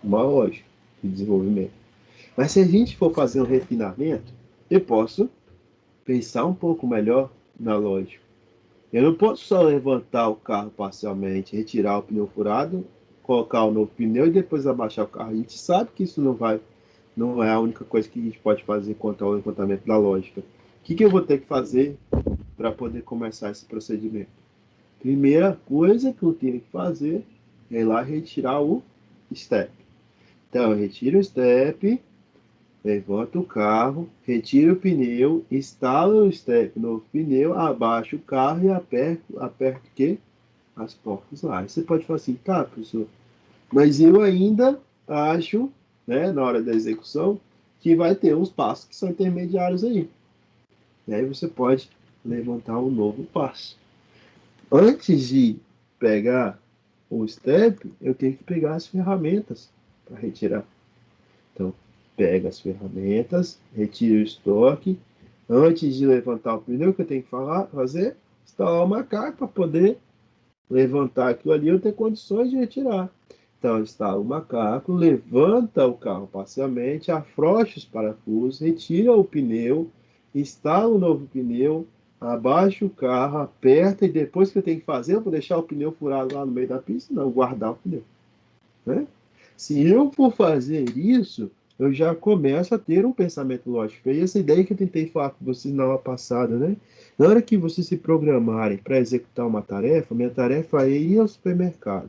uma lógica de desenvolvimento. Mas se a gente for fazer um refinamento, eu posso pensar um pouco melhor na lógica. Eu não posso só levantar o carro parcialmente, retirar o pneu furado, colocar o novo pneu e depois abaixar o carro. A gente sabe que isso não é a única coisa que a gente pode fazer contra o levantamento da lógica. O que eu vou ter que fazer para poder começar esse procedimento? Primeira coisa que eu tenho que fazer é ir lá retirar o step. Então, eu retiro o step, levanto o carro, retiro o pneu, instalo o step no pneu, abaixo o carro e aperto o quê? As portas lá. Aí você pode falar assim, tá, professor, mas eu ainda acho, né, na hora da execução, que vai ter uns passos que são intermediários aí. E aí você pode levantar um novo passo. Antes de pegar o step, eu tenho que pegar as ferramentas para retirar. Então, pega as ferramentas, retira o estoque. Antes de levantar o pneu, o que eu tenho que fazer? Instalar uma carga para poder levantar aquilo ali, eu ter condições de retirar. Então, instala o macaco, levanta o carro parcialmente, afrouxa os parafusos, retira o pneu, instala um novo pneu, abaixa o carro, aperta, e depois que eu tenho que fazer, eu vou deixar o pneu furado lá no meio da pista? Não, guardar o pneu. Né? Se eu for fazer isso, eu já começo a ter um pensamento lógico. E essa ideia que eu tentei falar com vocês na aula passada, né? Na hora que vocês se programarem para executar uma tarefa, minha tarefa é ir ao supermercado.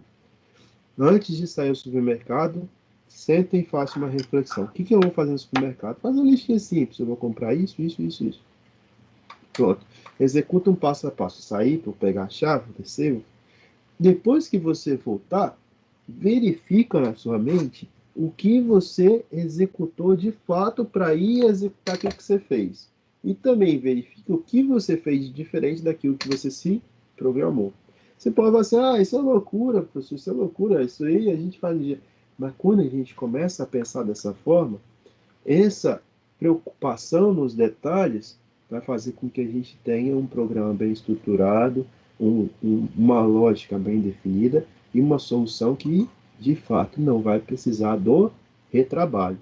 Antes de sair ao supermercado, sentem e façam uma reflexão. O que eu vou fazer no supermercado? Faz uma listinha simples. Eu vou comprar isso, isso, isso, isso. Pronto. Executa um passo a passo. Sair para pegar a chave, descer. Depois que você voltar, verifica na sua mente o que você executou de fato para ir executar aquilo que você fez. E também verifica o que você fez de diferente daquilo que você se programou. Você pode falar assim, isso é loucura, professor, isso é loucura, isso aí a gente faz no dia. Mas quando a gente começa a pensar dessa forma, essa preocupação nos detalhes vai fazer com que a gente tenha um programa bem estruturado, uma lógica bem definida e uma solução que, de fato, não vai precisar do retrabalho.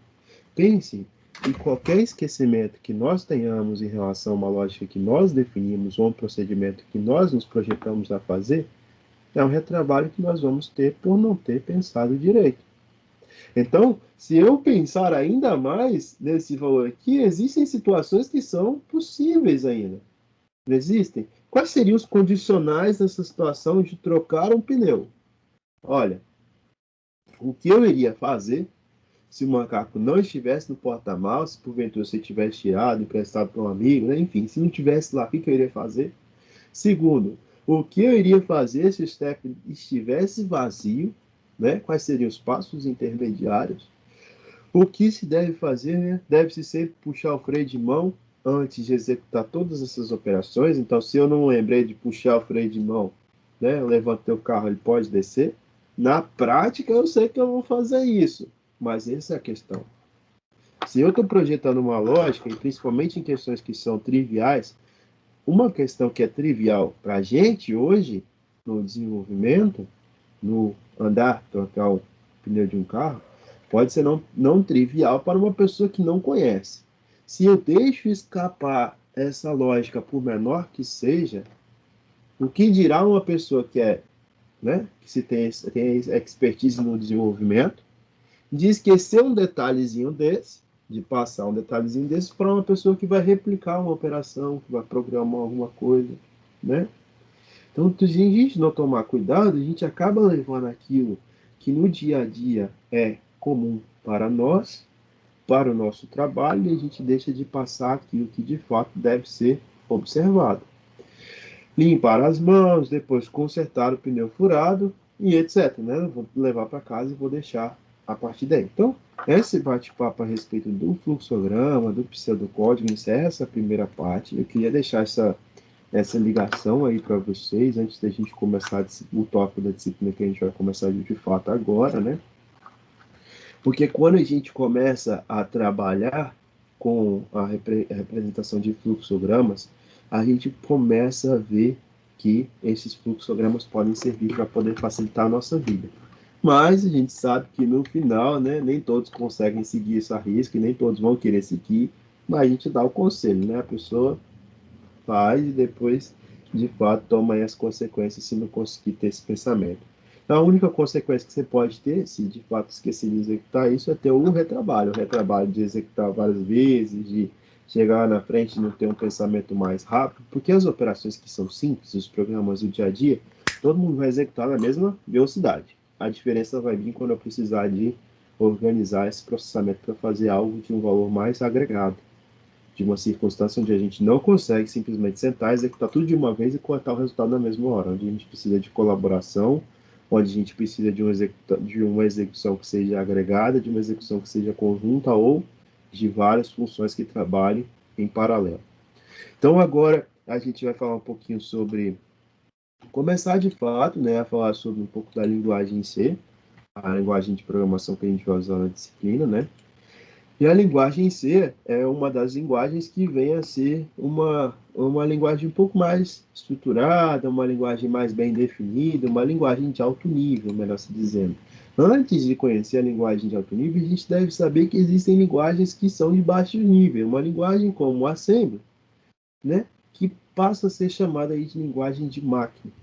Pense que qualquer esquecimento que nós tenhamos em relação a uma lógica que nós definimos ou um procedimento que nós nos projetamos a fazer, é um retrabalho que nós vamos ter por não ter pensado direito. Então, se eu pensar ainda mais nesse valor aqui, existem situações que são possíveis ainda. Não existem? Quais seriam os condicionais nessa situação de trocar um pneu? Olha, o que eu iria fazer se o macaco não estivesse no porta-malas, se porventura você tivesse tirado, emprestado para um amigo, né? Enfim, se não estivesse lá, o que eu iria fazer? Segundo, o que eu iria fazer se o step estivesse vazio, né? Quais seriam os passos intermediários? O que se deve fazer, né? Deve-se sempre puxar o freio de mão antes de executar todas essas operações. Então, se eu não lembrei de puxar o freio de mão, né? Eu levantei o carro, ele pode descer. Na prática, eu sei que eu vou fazer isso, mas essa é a questão. Se eu estou projetando uma lógica, e principalmente em questões que são triviais, uma questão que é trivial para a gente hoje, no desenvolvimento, no andar, trocar o pneu de um carro, pode ser não trivial para uma pessoa que não conhece. Se eu deixo escapar essa lógica, por menor que seja, o que dirá uma pessoa que né, que se tem expertise no desenvolvimento, de esquecer um detalhezinho desse, de passar um detalhezinho desse para uma pessoa que vai replicar uma operação, que vai programar alguma coisa, né? Então, se a gente não tomar cuidado, a gente acaba levando aquilo que no dia a dia é comum para nós, para o nosso trabalho, e a gente deixa de passar aquilo que de fato deve ser observado. Limpar as mãos, depois consertar o pneu furado, e etc, né? Eu vou levar para casa e vou deixar a partir daí. Então, esse bate-papo a respeito do fluxograma, do pseudocódigo, encerra essa primeira parte. Eu queria deixar essa ligação aí para vocês, antes da gente começar o tópico da disciplina que a gente vai começar de fato agora, né? Porque quando a gente começa a trabalhar com a representação de fluxogramas, a gente começa a ver que esses fluxogramas podem servir para poder facilitar a nossa vida. Mas a gente sabe que no final, né, nem todos conseguem seguir essa risca, e nem todos vão querer seguir, mas a gente dá o conselho, né? A pessoa faz e depois, de fato, toma aí as consequências se não conseguir ter esse pensamento. Então, a única consequência que você pode ter, se de fato esquecer de executar isso, é ter o retrabalho de executar várias vezes, de chegar na frente e não ter um pensamento mais rápido, porque as operações que são simples, os programas do dia a dia, todo mundo vai executar na mesma velocidade. A diferença vai vir quando eu precisar de organizar esse processamento para fazer algo de um valor mais agregado, de uma circunstância onde a gente não consegue simplesmente sentar, executar tudo de uma vez e cortar o resultado na mesma hora, onde a gente precisa de colaboração, onde a gente precisa de uma execução que seja agregada, de uma execução que seja conjunta ou de várias funções que trabalhem em paralelo. Então agora a gente vai falar um pouquinho sobre, começar de fato, né, a falar sobre um pouco da linguagem em C, a linguagem de programação que a gente vai usar na disciplina, né? E a linguagem em C é uma das linguagens que vem a ser uma linguagem um pouco mais estruturada, uma linguagem mais bem definida, uma linguagem de alto nível, melhor se dizendo. Antes de conhecer a linguagem de alto nível, a gente deve saber que existem linguagens que são de baixo nível. Uma linguagem como o Assembly, né, que passa a ser chamada aí de linguagem de máquina.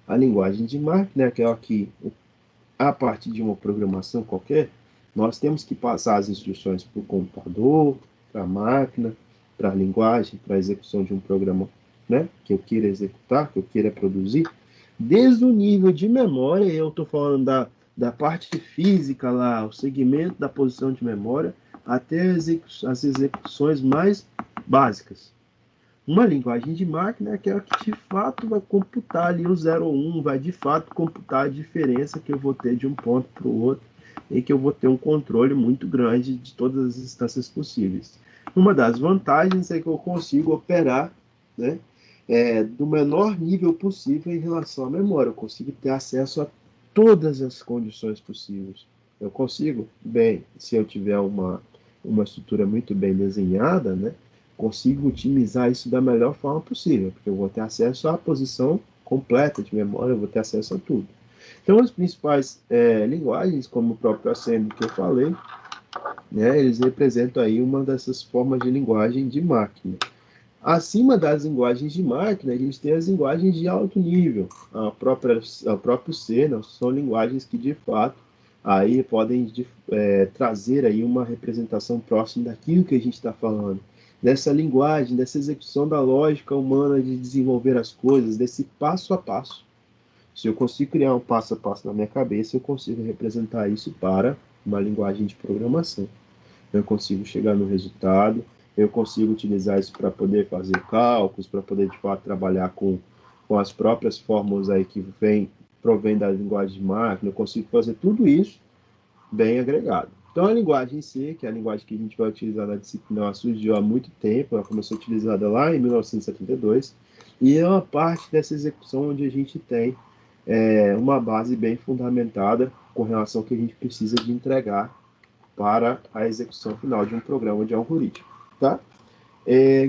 A linguagem de máquina é aquela que, a partir de uma programação qualquer, nós temos que passar as instruções para o computador, para a máquina, para a linguagem, para a execução de um programa, né, que eu queira executar, que eu queira produzir. Desde o nível de memória, eu estou falando da parte física lá, o segmento da posição de memória, até as execuções mais básicas. Uma linguagem de máquina é aquela que de fato vai computar ali o 0 ou 1, vai de fato computar a diferença que eu vou ter de um ponto para o outro, e que eu vou ter um controle muito grande de todas as instâncias possíveis. Uma das vantagens é que eu consigo operar, né, do menor nível possível em relação à memória. Eu consigo ter acesso a todas as condições possíveis. Eu consigo, bem, se eu tiver uma estrutura muito bem desenhada, né, consigo otimizar isso da melhor forma possível, porque eu vou ter acesso à posição completa de memória, eu vou ter acesso a tudo. Então, as principais linguagens, como o próprio Assembly que eu falei, né, eles representam aí uma dessas formas de linguagem de máquina. Acima das linguagens de máquina, a gente tem as linguagens de alto nível. A próprio C, né, são linguagens que, de fato, aí podem trazer aí uma representação próxima daquilo que a gente está falando. Dessa linguagem, dessa execução da lógica humana de desenvolver as coisas, desse passo a passo. Se eu consigo criar um passo a passo na minha cabeça, eu consigo representar isso para uma linguagem de programação. Eu consigo chegar no resultado, eu consigo utilizar isso para poder fazer cálculos, para poder, de fato, trabalhar com as próprias fórmulas aí que provém da linguagem de máquina, eu consigo fazer tudo isso bem agregado. Então, a linguagem C, que é a linguagem que a gente vai utilizar na disciplina, ela surgiu há muito tempo, ela começou a ser utilizada lá em 1972, e é uma parte dessa execução onde a gente tem uma base bem fundamentada com relação ao que a gente precisa de entregar para a execução final de um programa de algoritmo, tá?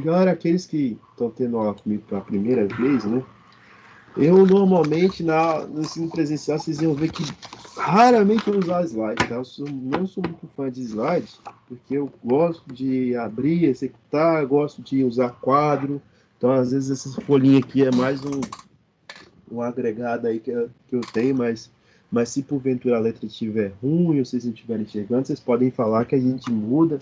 Galera, aqueles que estão tendo aula comigo pela primeira vez, né? Eu normalmente no ensino presencial vocês iam ver que raramente eu usar slide, tá? Não sou muito fã de slides, porque eu gosto de abrir, executar, gosto de usar quadro, então às vezes essa folhinha aqui é mais um agregado aí que eu tenho, mas se porventura a letra estiver ruim, ou vocês não estiverem enxergando, vocês podem falar que a gente muda,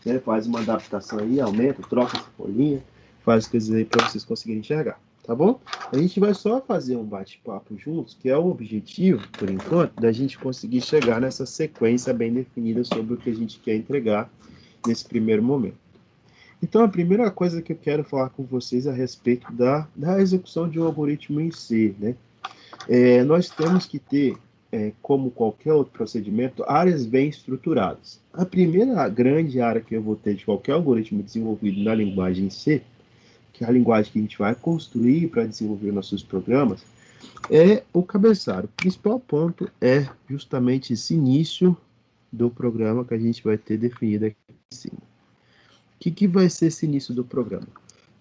né, faz uma adaptação aí, aumenta, troca essa folhinha, faz coisas aí para vocês conseguirem enxergar, tá bom? A gente vai só fazer um bate-papo juntos, que é o objetivo, por enquanto, da gente conseguir chegar nessa sequência bem definida sobre o que a gente quer entregar nesse primeiro momento. Então, a primeira coisa que eu quero falar com vocês é a respeito da execução de um algoritmo em C, né? Nós temos que ter como qualquer outro procedimento, áreas bem estruturadas. A primeira grande área que eu vou ter de qualquer algoritmo desenvolvido na linguagem C, que é a linguagem que a gente vai construir para desenvolver nossos programas, é o cabeçalho. O principal ponto é justamente esse início do programa que a gente vai ter definido aqui em cima. O que vai ser esse início do programa?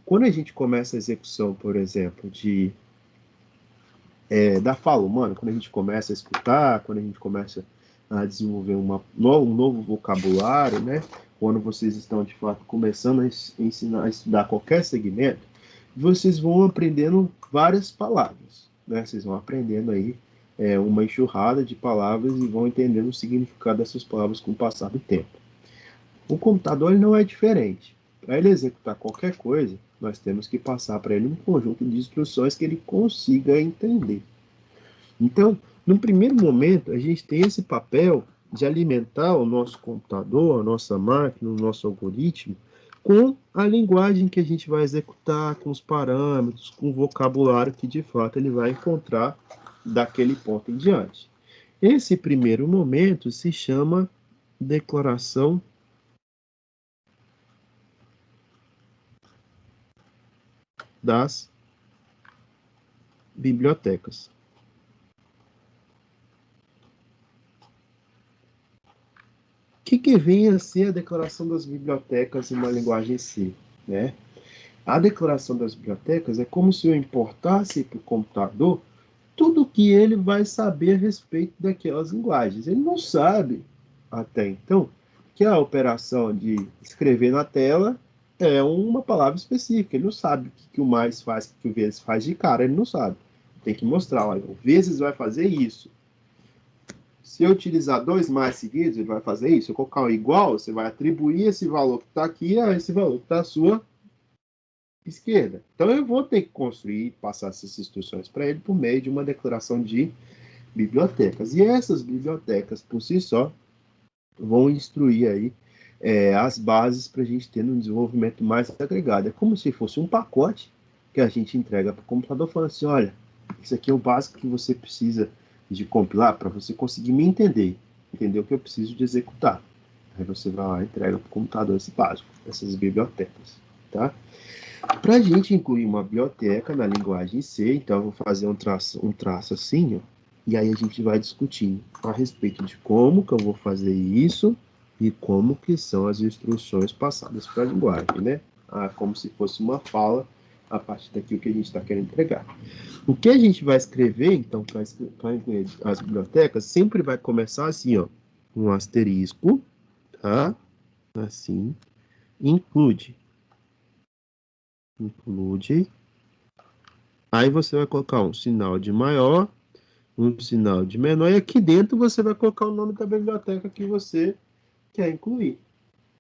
Quando a gente começa a execução, por exemplo, da fala humana, quando a gente começa a escutar, quando a gente começa a desenvolver um novo vocabulário, né? Quando vocês estão, de fato, começando a estudar qualquer segmento, vocês vão aprendendo várias palavras, né? Vocês vão aprendendo aí uma enxurrada de palavras e vão entendendo o significado dessas palavras com o passar do tempo. O computador ele não é diferente. Para ele executar qualquer coisa, nós temos que passar para ele um conjunto de instruções que ele consiga entender. Então, no primeiro momento, a gente tem esse papel de alimentar o nosso computador, a nossa máquina, o nosso algoritmo, com a linguagem que a gente vai executar, com os parâmetros, com o vocabulário que, de fato, ele vai encontrar daquele ponto em diante. Esse primeiro momento se chama declaração das bibliotecas. O que vem a ser a declaração das bibliotecas em uma linguagem C, né? A declaração das bibliotecas é como se eu importasse para o computador tudo que ele vai saber a respeito daquelas linguagens. Ele não sabe, até então, que a operação de escrever na tela é uma palavra específica. Ele não sabe o que o mais faz, o que o vezes faz de cara, ele não sabe. Tem que mostrar, olha, o vezes vai fazer isso. Se eu utilizar 2 mais seguidos, ele vai fazer isso. Se eu colocar um igual, você vai atribuir esse valor que está aqui a esse valor que está à sua esquerda. Então, eu vou ter que construir e passar essas instruções para ele por meio de uma declaração de bibliotecas. E essas bibliotecas, por si só, vão instruir aí as bases para a gente ter um desenvolvimento mais agregado. É como se fosse um pacote que a gente entrega para o computador falando assim, olha, isso aqui é o básico que você precisa de compilar para você conseguir me entender o que eu preciso de executar. Aí você vai lá e entrega para o computador esse básico, essas bibliotecas, tá? Para a gente incluir uma biblioteca na linguagem C, então eu vou fazer um traço assim, ó, e aí a gente vai discutindo a respeito de como que eu vou fazer isso e como que são as instruções passadas para a linguagem, né? Como se fosse uma fala a partir daquilo que a gente está querendo entregar. O que a gente vai escrever, então, para incluir as bibliotecas, sempre vai começar assim, ó, um asterisco, tá? Assim, include. Aí você vai colocar um sinal de maior, um sinal de menor, e aqui dentro você vai colocar o nome da biblioteca que você quer incluir,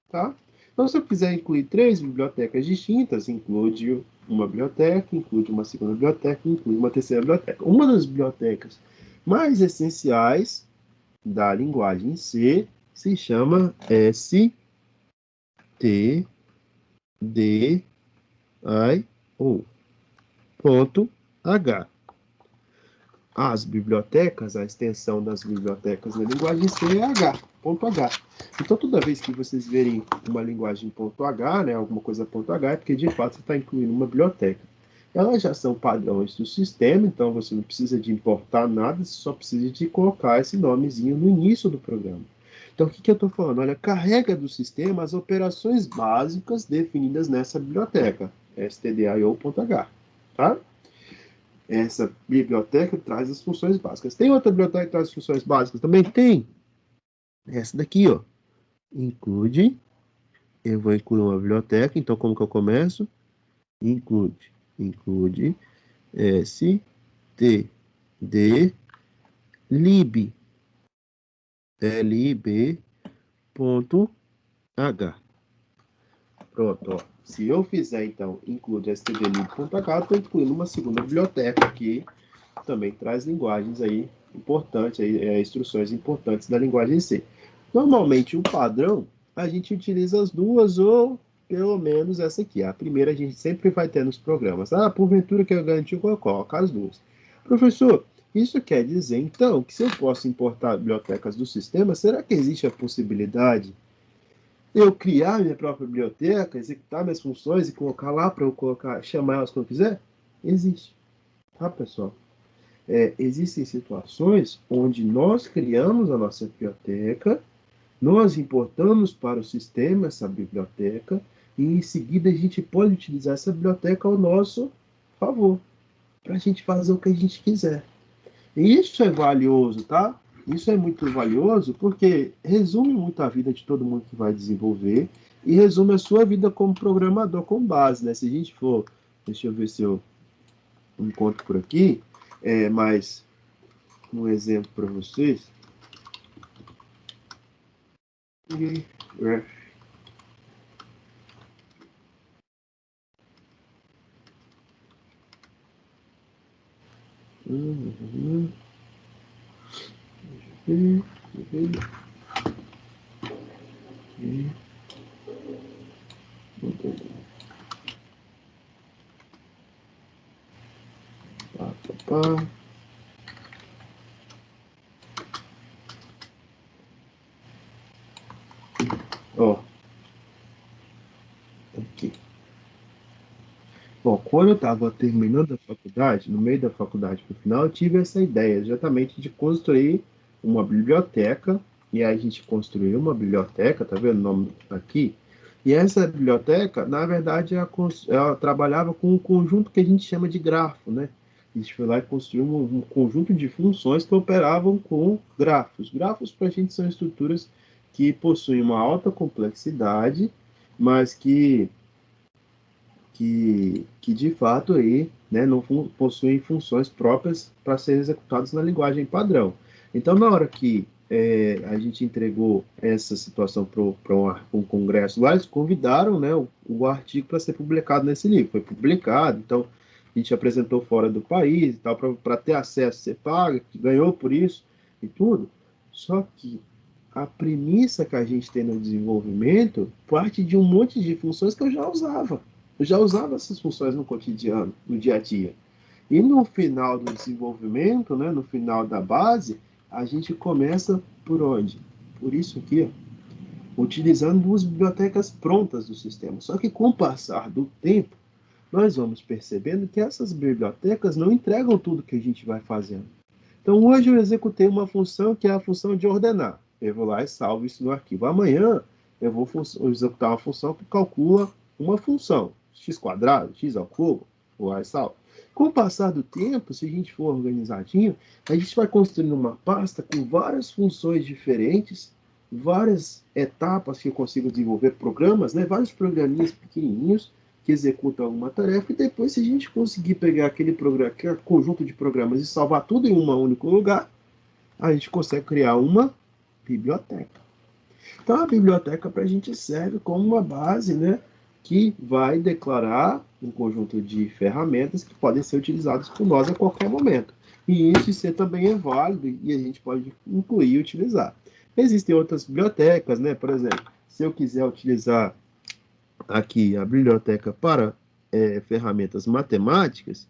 tá? Então, se eu quiser incluir 3 bibliotecas distintas, include uma biblioteca, include uma segunda biblioteca, inclui uma terceira biblioteca. Uma das bibliotecas mais essenciais da linguagem C se chama stdio.h. As bibliotecas, a extensão das bibliotecas na linguagem C é H. Então, toda vez que vocês verem uma linguagem .h, né, alguma coisa .h, é porque, de fato, você está incluindo uma biblioteca. Elas já são padrões do sistema, então você não precisa de importar nada, você só precisa de colocar esse nomezinho no início do programa. Então, o que eu estou falando? Olha, carrega do sistema as operações básicas definidas nessa biblioteca, stdio.h, tá? Essa biblioteca traz as funções básicas. Tem outra biblioteca que traz as funções básicas? Também tem. Essa daqui, ó. Include. Eu vou incluir uma biblioteca. Então, como que eu começo? Include std lib. lib.h. Pronto, ó. Se eu fizer, então, include stdlib.h, eu estou incluindo uma segunda biblioteca que também traz linguagens aí importantes, instruções importantes da linguagem C. Normalmente, o padrão, a gente utiliza as duas ou pelo menos essa aqui. A primeira a gente sempre vai ter nos programas. Porventura que eu garanti, eu coloco as duas. Professor, Isso quer dizer, então, que se eu posso importar bibliotecas do sistema, será que existe a possibilidade de eu criar minha própria biblioteca, executar minhas funções e colocar lá para eu colocar, chamar elas quando eu quiser? Existe, tá, pessoal? Existem situações onde nós criamos a nossa biblioteca, nós importamos para o sistema essa biblioteca e em seguida a gente pode utilizar essa biblioteca ao nosso favor, para a gente fazer o que a gente quiser. E isso é valioso, tá? Isso é muito valioso porque resume muito a vida de todo mundo que vai desenvolver e resume a sua vida como programador com base, né? Se a gente for, deixa eu ver se eu encontro por aqui, mais um exemplo para vocês. Uhum. Ó, aqui. Bom, quando eu estava terminando a faculdade, no meio da faculdade para o final, eu tive essa ideia exatamente de construir uma biblioteca. E aí a gente construiu uma biblioteca, tá vendo o nome aqui? E essa biblioteca, na verdade, ela trabalhava com um conjunto que a gente chama de grafo, né? A gente foi lá e construiu um conjunto de funções que operavam com grafos. Grafos, para a gente, são estruturas que possuem uma alta complexidade, mas que de fato aí, né, não possuem funções próprias para serem executadas na linguagem padrão. Então, na hora que a gente entregou essa situação para um congresso lá, eles convidaram, né, o artigo para ser publicado nesse livro. Foi publicado, então a gente apresentou fora do país e tal, para ter acesso, você paga, ganhou por isso e tudo. Só que a premissa que a gente tem no desenvolvimento parte de um monte de funções que eu já usava. Eu já usava essas funções no cotidiano, no dia a dia. E no final do desenvolvimento, né, no final da base, a gente começa por onde? Por isso aqui, ó, utilizando duas bibliotecas prontas do sistema. Só que com o passar do tempo, nós vamos percebendo que essas bibliotecas não entregam tudo que a gente vai fazendo. Então, hoje eu executei uma função que é a função de ordenar. Eu vou lá e salvo isso no arquivo. Amanhã eu vou executar uma função que calcula uma função, x quadrado, x ao cubo, vou lá e salvo. Com o passar do tempo, se a gente for organizadinho, a gente vai construindo uma pasta com várias funções diferentes, várias etapas que eu consigo desenvolver programas, né? Vários programinhas pequenininhos que executam alguma tarefa, e depois, se a gente conseguir pegar aquele programa, aquele conjunto de programas e salvar tudo em um único lugar, a gente consegue criar uma biblioteca. Então, a biblioteca para a gente serve como uma base, né, que vai declarar um conjunto de ferramentas que podem ser utilizadas por nós a qualquer momento. E isso também é válido e a gente pode incluir e utilizar. Existem outras bibliotecas, né? Por exemplo, se eu quiser utilizar aqui a biblioteca para ferramentas matemáticas,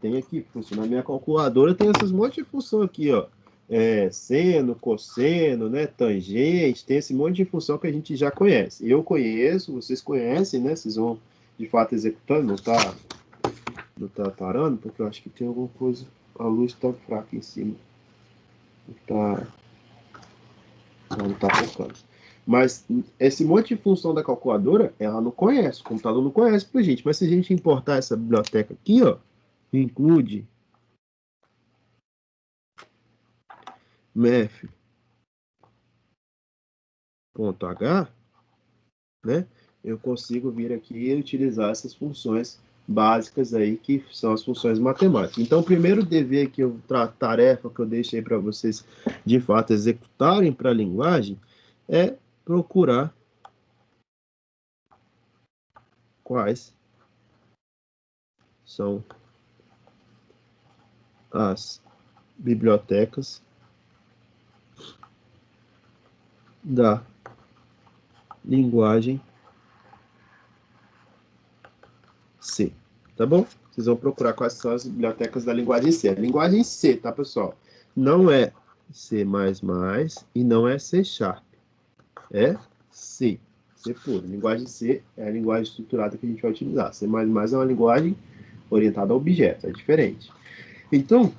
tem aqui, funciona a minha calculadora, tem essas monte de função aqui, ó. Seno, cosseno, né, tangente, tem esse monte de função que a gente já conhece. Eu conheço, vocês conhecem, né? Vocês vão de fato executando, não tá parando, porque eu acho que tem alguma coisa, a luz está fraca em cima. Não tá focando. Mas esse monte de função da calculadora, ela não conhece, o computador não conhece pra gente. Mas se a gente importar essa biblioteca aqui, ó, include math.h, né, eu consigo vir aqui e utilizar essas funções básicas aí, que são as funções matemáticas. Então, o primeiro dever que tarefa que eu deixei para vocês, de fato, executarem para a linguagem, é procurar quais são as bibliotecas da linguagem C, tá bom? vocês vão procurar quais são as bibliotecas da linguagem C. A linguagem C, tá, pessoal? Não é C++ e não é C#. É C. C puro. Linguagem C é a linguagem estruturada que a gente vai utilizar. C++ é uma linguagem orientada a objetos, é diferente. Então,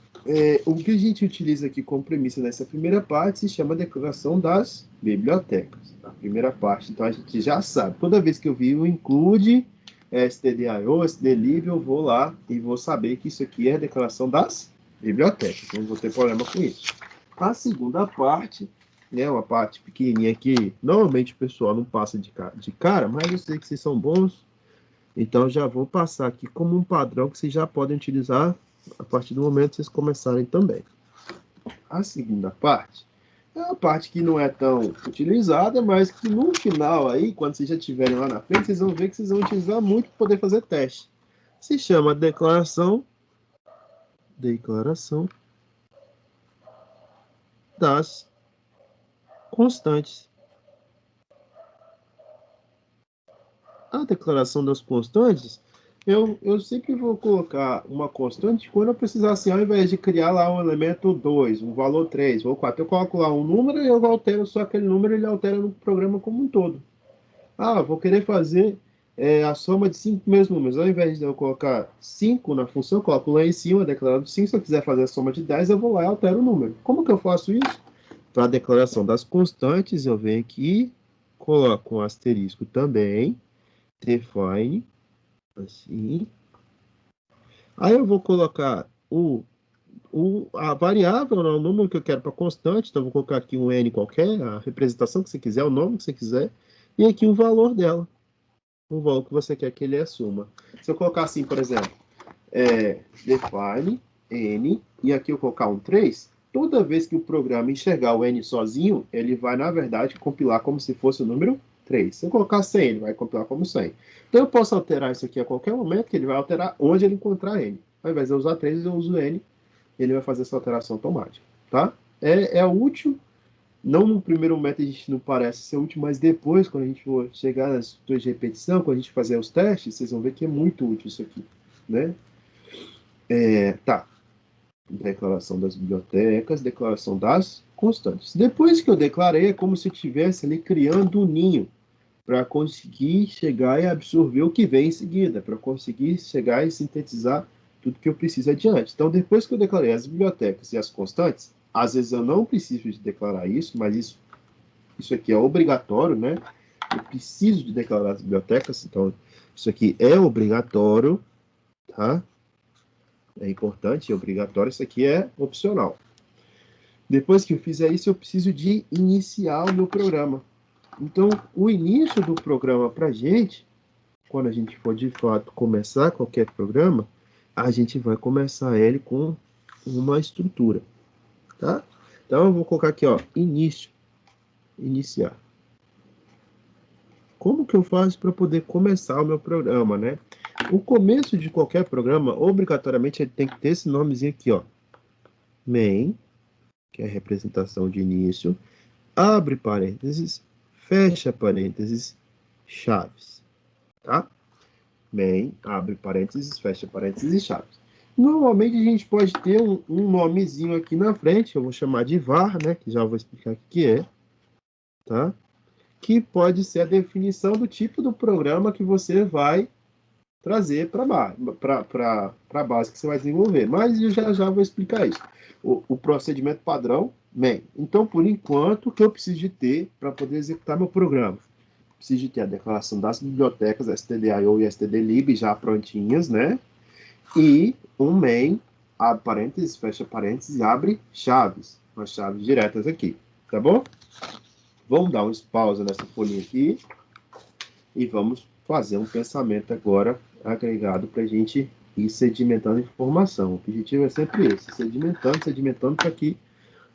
o que a gente utiliza aqui como premissa nessa primeira parte se chama declaração das bibliotecas. A primeira parte, então a gente já sabe. Toda vez que eu vi o include, stdio, stdlib, eu vou lá e vou saber que isso aqui é a declaração das bibliotecas. Não vou ter problema com isso. A segunda parte, né, uma parte pequenininha que normalmente o pessoal não passa de cara, mas eu sei que vocês são bons, então já vou passar aqui como um padrão que vocês já podem utilizar a partir do momento que vocês começarem também. A segunda parte é a parte que não é tão utilizada, mas que no final aí, quando vocês já estiverem lá na frente, vocês vão ver que vocês vão utilizar muito para poder fazer teste. Se chama declaração das constantes. A declaração das constantes, eu sempre vou colocar uma constante quando eu precisar, assim, ao invés de criar lá um elemento 2, um valor 3 ou 4, eu coloco lá um número e eu altero só aquele número, ele altera no programa como um todo. Ah, vou querer fazer a soma de 5 mesmos números. Ao invés de eu colocar 5 na função, eu coloco lá em cima, declarando 5. Se eu quiser fazer a soma de 10, eu vou lá e altero o número. Como que eu faço isso? Para a declaração das constantes, eu venho aqui, coloco um asterisco também, define, assim. Aí eu vou colocar a variável, o número que eu quero para constante, então eu vou colocar aqui um n qualquer, a representação que você quiser, o nome que você quiser, e aqui o valor dela, o valor que você quer que ele assuma. Se eu colocar assim, por exemplo, define n, e aqui eu colocar um 3, toda vez que o programa enxergar o n sozinho, ele vai, na verdade, compilar como se fosse o número 3. Se eu colocar 100, ele vai compilar como 100. Então eu posso alterar isso aqui a qualquer momento, que ele vai alterar onde ele encontrar n. Ao invés de eu usar 3, eu uso n, ele vai fazer essa alteração automática, tá? É útil, não no primeiro momento a gente não parece ser útil, mas depois, quando a gente for chegar nas instruções de repetição, quando a gente fazer os testes, vocês vão ver que é muito útil isso aqui, né? Tá. Declaração das bibliotecas, declaração das constantes. Depois que eu declarei, é como se eu estivesse ali criando um ninho para conseguir chegar e absorver o que vem em seguida, para conseguir chegar e sintetizar tudo que eu preciso adiante. Então, depois que eu declarei as bibliotecas e as constantes, às vezes eu não preciso de declarar isso, mas isso aqui é obrigatório, né? Eu preciso de declarar as bibliotecas, então isso aqui é obrigatório, tá? É importante, é obrigatório, isso aqui é opcional. Depois que eu fizer isso, eu preciso de iniciar o meu programa. Então, o início do programa para a gente, quando a gente for de fato começar qualquer programa, a gente vai começar ele com uma estrutura, tá? Então, eu vou colocar aqui, ó, iniciar. Como que eu faço para poder começar o meu programa, né? O começo de qualquer programa, obrigatoriamente, ele tem que ter esse nomezinho aqui, ó. Main, que é a representação de início, abre parênteses, fecha parênteses, chaves, tá? Main, abre parênteses, fecha parênteses e chaves. Normalmente a gente pode ter um nomezinho aqui na frente, eu vou chamar de var, né? Que já vou explicar o que é, tá? Que pode ser a definição do tipo do programa que você vai trazer para a base que você vai desenvolver. Mas eu já vou explicar isso. O procedimento padrão, main. Então, por enquanto, o que eu preciso de ter para poder executar meu programa? Preciso de ter a declaração das bibliotecas stdio e stdlib já prontinhas, né? E um main, abre parênteses, fecha parênteses e abre chaves. Umas chaves diretas aqui, tá bom? Vamos dar um pausa nessa folhinha aqui e vamos fazer um pensamento agora agregado para a gente ir sedimentando informação. O objetivo é sempre esse, sedimentando para que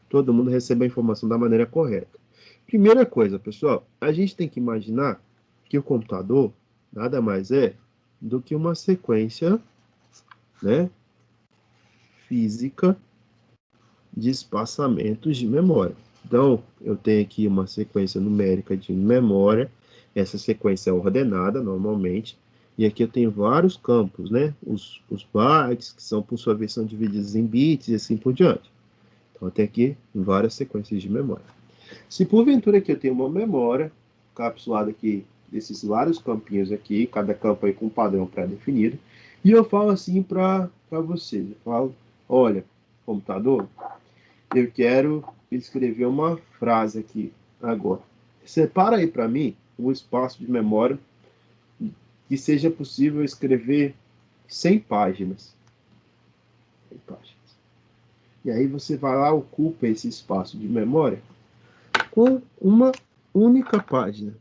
todo mundo receba a informação da maneira correta. Primeira coisa, pessoal, a gente tem que imaginar que o computador nada mais é do que uma sequência, né, física de espaçamentos de memória. Então, eu tenho aqui uma sequência numérica de memória, essa sequência é ordenada normalmente, E aqui eu tenho vários campos, né? Os bytes, que são, por sua vez, são divididos em bits e assim por diante. Então, eu tenho aqui várias sequências de memória. Se porventura aqui eu tenho uma memória capsulada aqui desses vários campinhos aqui, cada campo aí com um padrão pré-definido, e eu falo assim para vocês, eu falo, olha, computador, eu quero escrever uma frase aqui agora. Separa aí para mim um espaço de memória que seja possível escrever 100 páginas. 100 páginas. E aí você vai lá, ocupa esse espaço de memória com uma única página.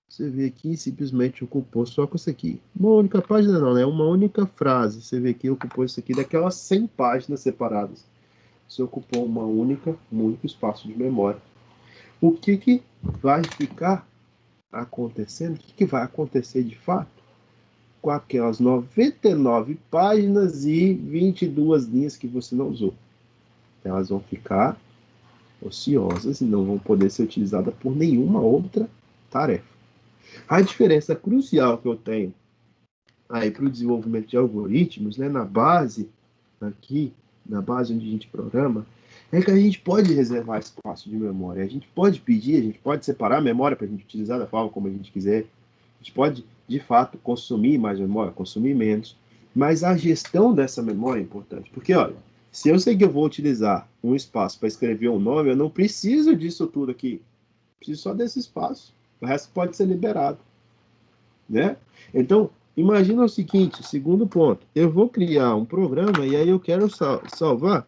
Você vê aqui, simplesmente ocupou só com isso aqui. Uma única página não, né? Uma única frase. Você vê que ocupou isso aqui daquelas 100 páginas separadas. Você ocupou um único espaço de memória. O que vai ficar acontecendo? O que vai acontecer de fato com aquelas 99 páginas e 22 linhas que você não usou? Elas vão ficar ociosas e não vão poder ser utilizadas por nenhuma outra tarefa. A diferença crucial que eu tenho aí para o desenvolvimento de algoritmos, né, na base aqui, na base onde a gente programa, é que a gente pode reservar espaço de memória, a gente pode pedir, a gente pode separar a memória para a gente utilizar da forma como a gente quiser, a gente pode, de fato, consumir mais memória, consumir menos, mas a gestão dessa memória é importante, porque, olha, se eu sei que eu vou utilizar um espaço para escrever um nome, eu não preciso disso tudo aqui, preciso só desse espaço, o resto pode ser liberado, né? Então, imagina o seguinte, segundo ponto, eu vou criar um programa e aí eu quero salvar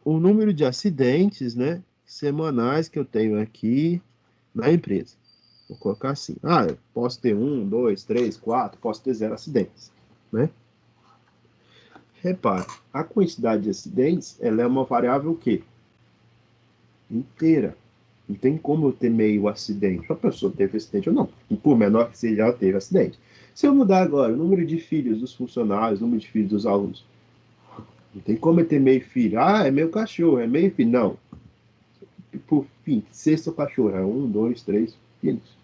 o número de acidentes, né, semanais que eu tenho aqui na empresa. Vou colocar assim, eu posso ter 1, 2, 3, 4, posso ter 0 acidentes, né? Repare, a quantidade de acidentes, ela é uma variável o quê? Inteira. Não tem como eu ter meio acidente. A pessoa teve acidente ou não. E por menor que seja, ela teve acidente. Se eu mudar agora o número de filhos dos funcionários, o número de filhos dos alunos, não tem como eu ter meio filho. É meu cachorro, é meio filho. Não. Por fim, ser seu cachorro. É 1, 2, 3 filhos.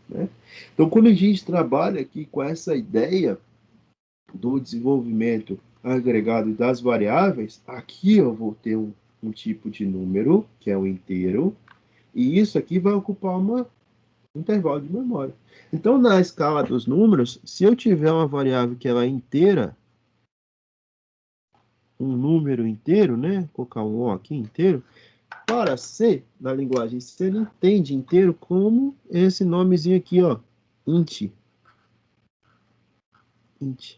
Né? Então, quando a gente trabalha aqui com essa ideia do desenvolvimento agregado das variáveis, aqui eu vou ter um tipo de número, que é o inteiro, e isso aqui vai ocupar um intervalo de memória. Então, na escala dos números, se eu tiver uma variável que ela é inteira, um número inteiro, né? Vou colocar um O aqui inteiro, para C, na linguagem C, ele entende inteiro como esse nomezinho aqui, ó, int. Int.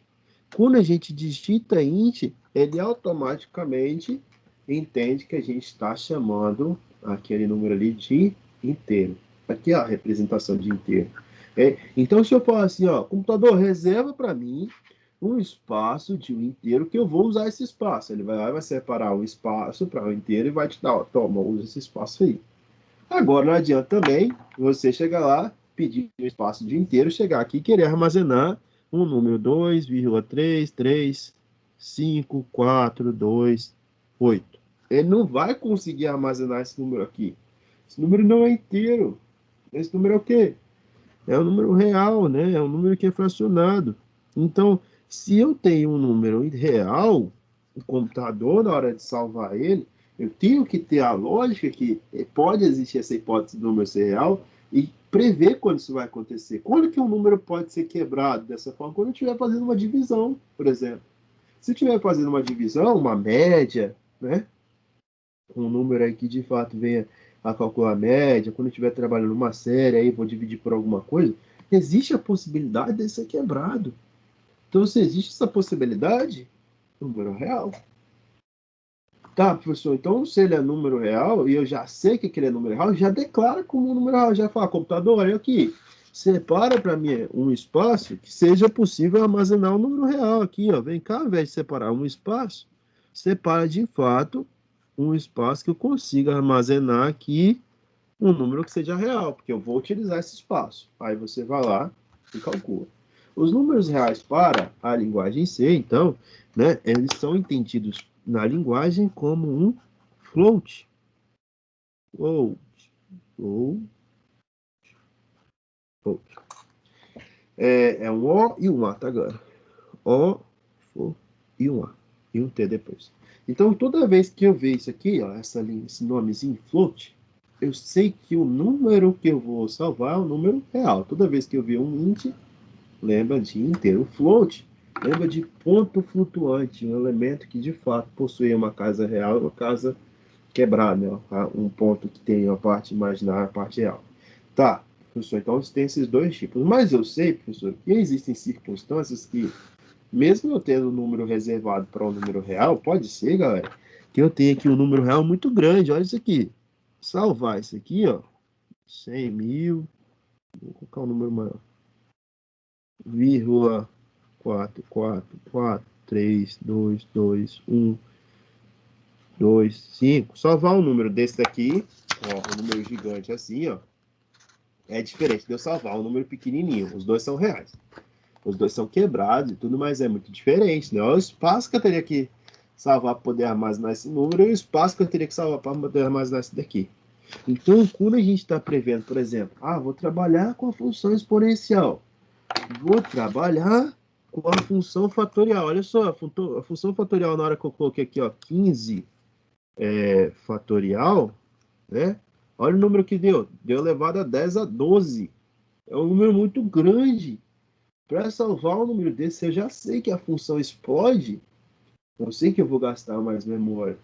Quando a gente digita int, ele automaticamente entende que a gente está chamando aquele número ali de inteiro. Aqui é a representação de inteiro. Então, se eu falar assim, ó, computador, reserva para mim um espaço de um inteiro que eu vou usar esse espaço. Ele vai lá e vai separar o espaço para o inteiro e vai te dar, ó, toma, usa esse espaço aí. Agora, não adianta também você chegar lá, pedir um espaço de inteiro, chegar aqui e querer armazenar um número 2,33542,8. Ele não vai conseguir armazenar esse número aqui. Esse número não é inteiro. Esse número é o quê? É um número real, né? É um número que é fracionado. Então, se eu tenho um número real, o computador, na hora de salvar ele, eu tenho que ter a lógica que pode existir essa hipótese do número ser real e prever quando isso vai acontecer. Quando que um número pode ser quebrado dessa forma? Quando eu estiver fazendo uma divisão, por exemplo. Se eu estiver fazendo uma divisão, uma média, né? Um número aí que de fato venha a calcular a média, quando eu estiver trabalhando uma série, aí vou dividir por alguma coisa, existe a possibilidade de ser quebrado. Então, se existe essa possibilidade, número real. Tá, professor, então se ele é número real, e eu já sei que aquele é número real, já declara como um número real, já fala, computador, olha aqui, separa para mim um espaço que seja possível armazenar um número real aqui, ó. Vem cá, ao invés de separar um espaço, separa de fato um espaço que eu consiga armazenar aqui um número que seja real, porque eu vou utilizar esse espaço. Aí você vai lá e calcula. Os números reais para a linguagem C, então, né, eles são entendidos na linguagem como um float. Float. Float. É um O e um A, tá, galera? O, O e um A. E um T depois. Então, toda vez que eu ver isso aqui, ó, essa linha, esse nomezinho float, eu sei que o número que eu vou salvar é o número real. Toda vez que eu ver um int, lembra de inteiro. O float lembra de ponto flutuante, um elemento que de fato possui uma casa real e uma casa quebrada, né? Um ponto que tem a parte imaginária e a parte real. Tá, professor, então tem esses dois tipos. Mas eu sei, professor, que existem circunstâncias que, mesmo eu tendo um número reservado para um número real, pode ser, galera, que eu tenha aqui um número real muito grande. Olha isso aqui. Salvar isso aqui, ó. 100 mil. Vou colocar um número maior. Vírgula 4, 4, 4, 3, 2, 2, 1, 2, 5. Salvar um número desse daqui, ó, um número gigante assim, ó. É diferente de eu salvar um número pequenininho. Os dois são reais. Os dois são quebrados e tudo, mas é muito diferente, né? Olha o espaço que eu teria que salvar para poder armazenar esse número e o espaço que eu teria que salvar para poder armazenar esse daqui. Então, quando a gente está prevendo, por exemplo, vou trabalhar com a função exponencial. Vou trabalhar com a função fatorial. Olha só, a função fatorial, na hora que eu coloquei aqui, ó, 15 fatorial, né? Olha o número que deu. Deu elevado a 10 a 12. É um número muito grande. Para salvar um número desse, eu já sei que a função explode. Eu sei que eu vou gastar mais memória.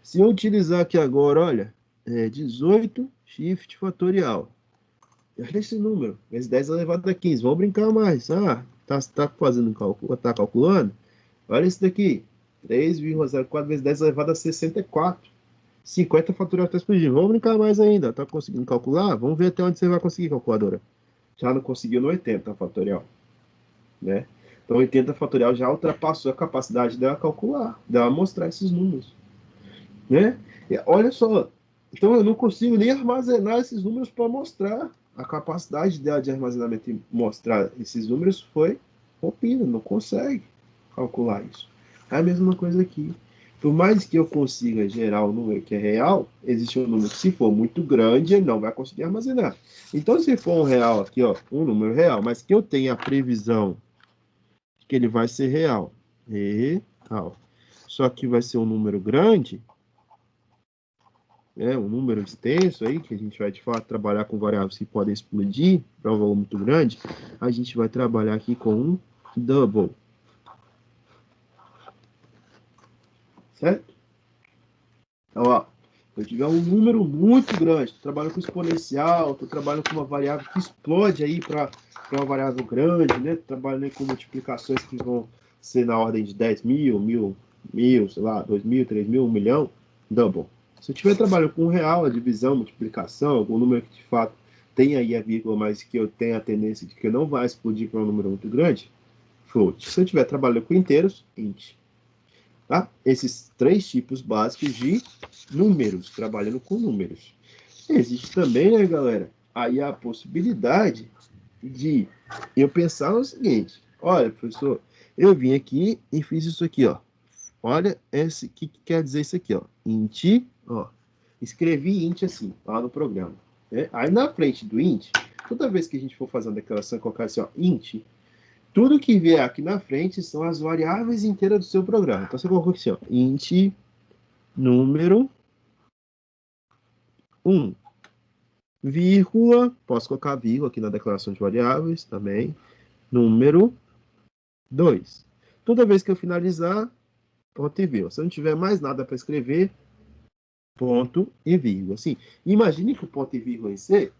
Se eu utilizar aqui agora, olha, 18 shift fatorial. Olha esse número, vezes 10 elevado a 15. Vamos brincar mais. Tá fazendo cálculo, tá calculando? Olha isso daqui. 3,04 vezes 10 elevado a 64. 50 fatorial está explodindo. Vamos brincar mais ainda. Tá conseguindo calcular? Vamos ver até onde você vai conseguir, calculadora. Já não conseguiu no 80 fatorial, né? Então 80 fatorial já ultrapassou a capacidade dela calcular, dela mostrar esses números, né? E olha só, então eu não consigo nem armazenar esses números para mostrar. A capacidade dela de armazenamento e mostrar esses números foi rompida, não consegue calcular isso. É a mesma coisa aqui. Por mais que eu consiga gerar um número que é real, existe um número que, se for muito grande, ele não vai conseguir armazenar. Então, se for um real aqui, ó, um número real, mas que eu tenha a previsão que ele vai ser real, real, só que vai ser um número grande, um número extenso aí, que a gente vai de fato trabalhar com variáveis que podem explodir para um valor muito grande, a gente vai trabalhar aqui com um double. Certo? Então, ó, se eu tiver um número muito grande, estou trabalhando com exponencial, estou trabalhando com uma variável que explode aí para uma variável grande, né? Trabalhando com multiplicações que vão ser na ordem de 10 mil, sei lá, 2 mil, 3 mil, 1 milhão, double. Se eu estiver trabalhando com real, a divisão, multiplicação, algum número que de fato tem aí a vírgula, mas que eu tenho a tendência de que não vai explodir para um número muito grande, float. Se eu estiver trabalhando com inteiros, int. Tá? Esses três tipos básicos de números, trabalhando com números. Existe também, né, galera, aí a possibilidade de eu pensar o seguinte: olha, professor, eu vim aqui e fiz isso aqui, ó. Olha, esse que quer dizer isso aqui, ó. Int, ó. Escrevi int assim, lá no programa. Né? Aí na frente do int, toda vez que a gente for fazer uma declaração, colocar assim, ó, int, tudo que vier aqui na frente são as variáveis inteiras do seu programa. Então você coloca assim, ó, int número 1, vírgula, posso colocar vírgula aqui na declaração de variáveis também, número 2. Toda vez que eu finalizar, ponto e vírgula. Se eu não tiver mais nada para escrever, ponto e vírgula. Assim, imagine que o ponto e vírgula em C,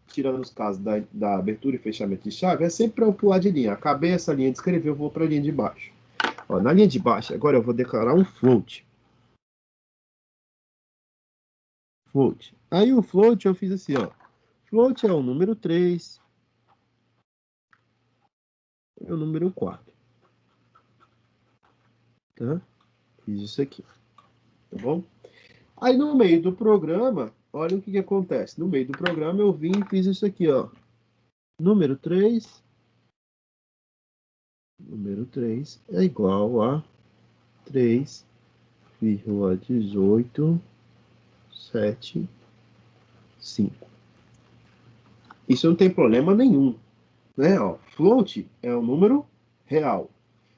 tirando os casos da abertura e fechamento de chave, é sempre para eu pular de linha. Acabei essa linha de escrever, eu vou para a linha de baixo. Ó, na linha de baixo, agora eu vou declarar um float. Float. Aí o float eu fiz assim, ó. Float é o número 3. É o número 4. Tá? Fiz isso aqui. Tá bom? Aí no meio do programa, olha o que acontece. No meio do programa eu vim e fiz isso aqui, ó. Número 3. Número 3 é igual a 3,1875. Isso não tem problema nenhum. né? Ó, float é um número real.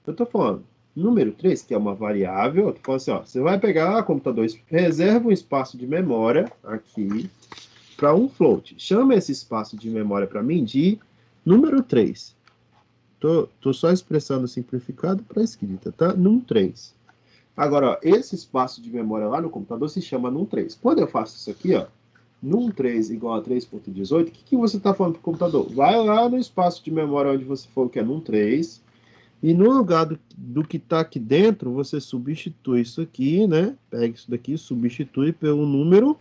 Eu estou falando, número 3, que é uma variável, eu tô falando assim, ó, você vai pegar, computador, reserva um espaço de memória aqui para um float. Chama esse espaço de memória para mim de número 3. Tô só expressando simplificado para escrita, tá? Num3. Agora, ó, esse espaço de memória lá no computador se chama num3. Quando eu faço isso aqui, ó, num3 igual a 3.18, o que você está falando para o computador? Vai lá no espaço de memória onde você for, que é num3, e no lugar do que está aqui dentro, você substitui isso aqui, né? Pega isso daqui, substitui pelo número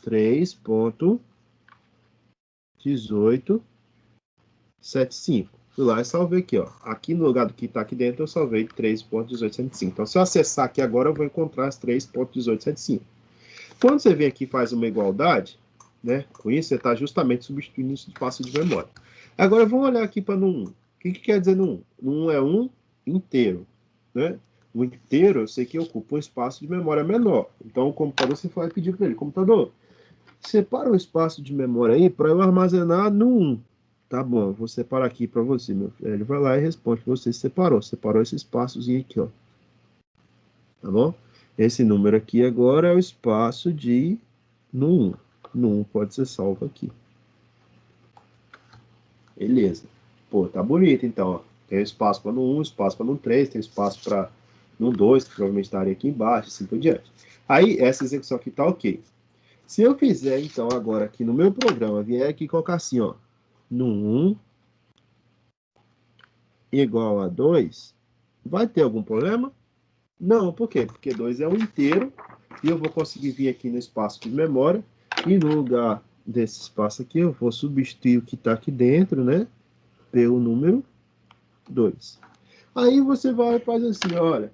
3.1875. Fui lá e salvei aqui, ó. Aqui no lugar do que está aqui dentro, eu salvei 3.1875. Então, se eu acessar aqui agora, eu vou encontrar as 3.1875. Quando você vem aqui e faz uma igualdade, né? Com isso, você está justamente substituindo esse espaço de memória. Agora, vamos olhar aqui para num1. O que quer dizer num1? Num é um inteiro, né? O inteiro, eu sei que ocupa um espaço de memória menor. Então, o computador, você vai pedir para ele, computador, separa o espaço de memória aí para eu armazenar no 1. Tá bom, eu vou separar aqui para você, meu filho. Ele vai lá e responde que você separou. Separou esse espaçozinho aqui, ó. Tá bom? Esse número aqui agora é o espaço de no 1. No 1 pode ser salvo aqui. Beleza. Pô, tá bonito então, ó. Tem espaço para no 1, espaço para no 3, tem espaço para no 2, que provavelmente estaria aqui embaixo, assim por diante. Aí, essa execução aqui tá ok. Se eu fizer, então, agora aqui no meu programa, vier aqui e colocar assim, ó, no 1 igual a 2, vai ter algum problema? Não, por quê? Porque 2 é um inteiro, e eu vou conseguir vir aqui no espaço de memória, e no lugar desse espaço aqui, eu vou substituir o que está aqui dentro, né, pelo número 2. Aí você vai e faz assim, olha,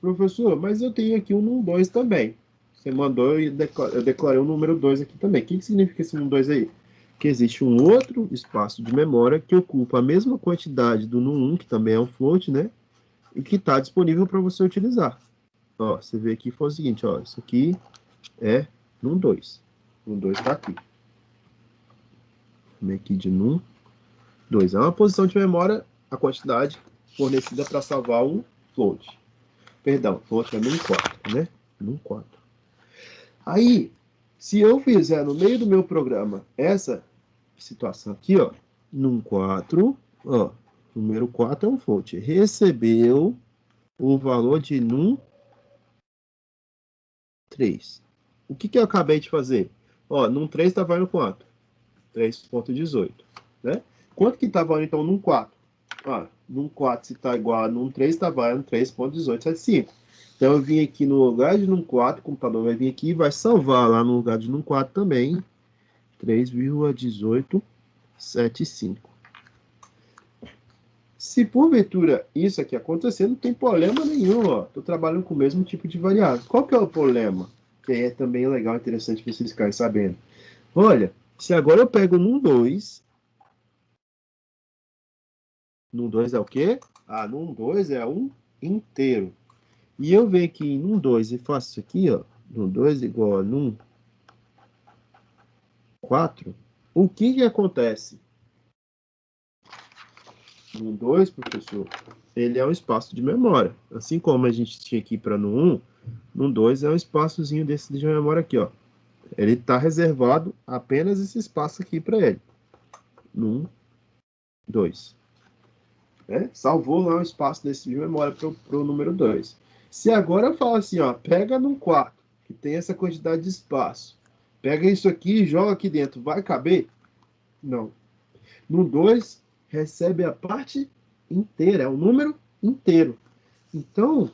professor, mas eu tenho aqui um num 2 também. Você mandou e eu declarei o número 2 aqui também. O que significa esse num 2 aí? Que existe um outro espaço de memória que ocupa a mesma quantidade do num 1, que também é um float, né? E que está disponível para você utilizar. Ó, você vê aqui foi o seguinte, ó, isso aqui é num 2. Num 2 está aqui. Vem aqui de num 2. É uma posição de memória, a quantidade fornecida para salvar um float. Perdão, float é num 4, né? Num 4. Aí, se eu fizer no meio do meu programa essa situação aqui, ó, num 4, ó, número 4 é um float, recebeu o valor de num 3. O que eu acabei de fazer? Ó, num 3 está valendo quanto? 3.18, né? Quanto que está valendo, então, num 4? Ó, num 4, se está igual a num 3, está valendo 3.1875. Então, eu vim aqui no lugar de num 4, o computador vai vir aqui e vai salvar lá no lugar de num 4 também, 3,1875. Se porventura isso aqui acontecer, não tem problema nenhum, ó. Estou trabalhando com o mesmo tipo de variável. Qual que é o problema? Que é também legal, interessante vocês ficarem sabendo. Olha, se agora eu pego num 2, num 2 é o quê? Ah, num 2 é um inteiro. E eu venho aqui em num 2 e faço isso aqui, ó. Num 2 igual a num 4. O que acontece? Num 2, professor, ele é um espaço de memória. Assim como a gente tinha aqui para no 1, no 2 é um espaçozinho desse de memória aqui, ó. Ele está reservado apenas esse espaço aqui para ele. No 2. Né? Salvou lá um espaço desse de memória para o número 2. Se agora eu falo assim, ó, pega no 4, que tem essa quantidade de espaço, pega isso aqui e joga aqui dentro, vai caber? Não. No 2, recebe a parte inteira, é o número inteiro. Então,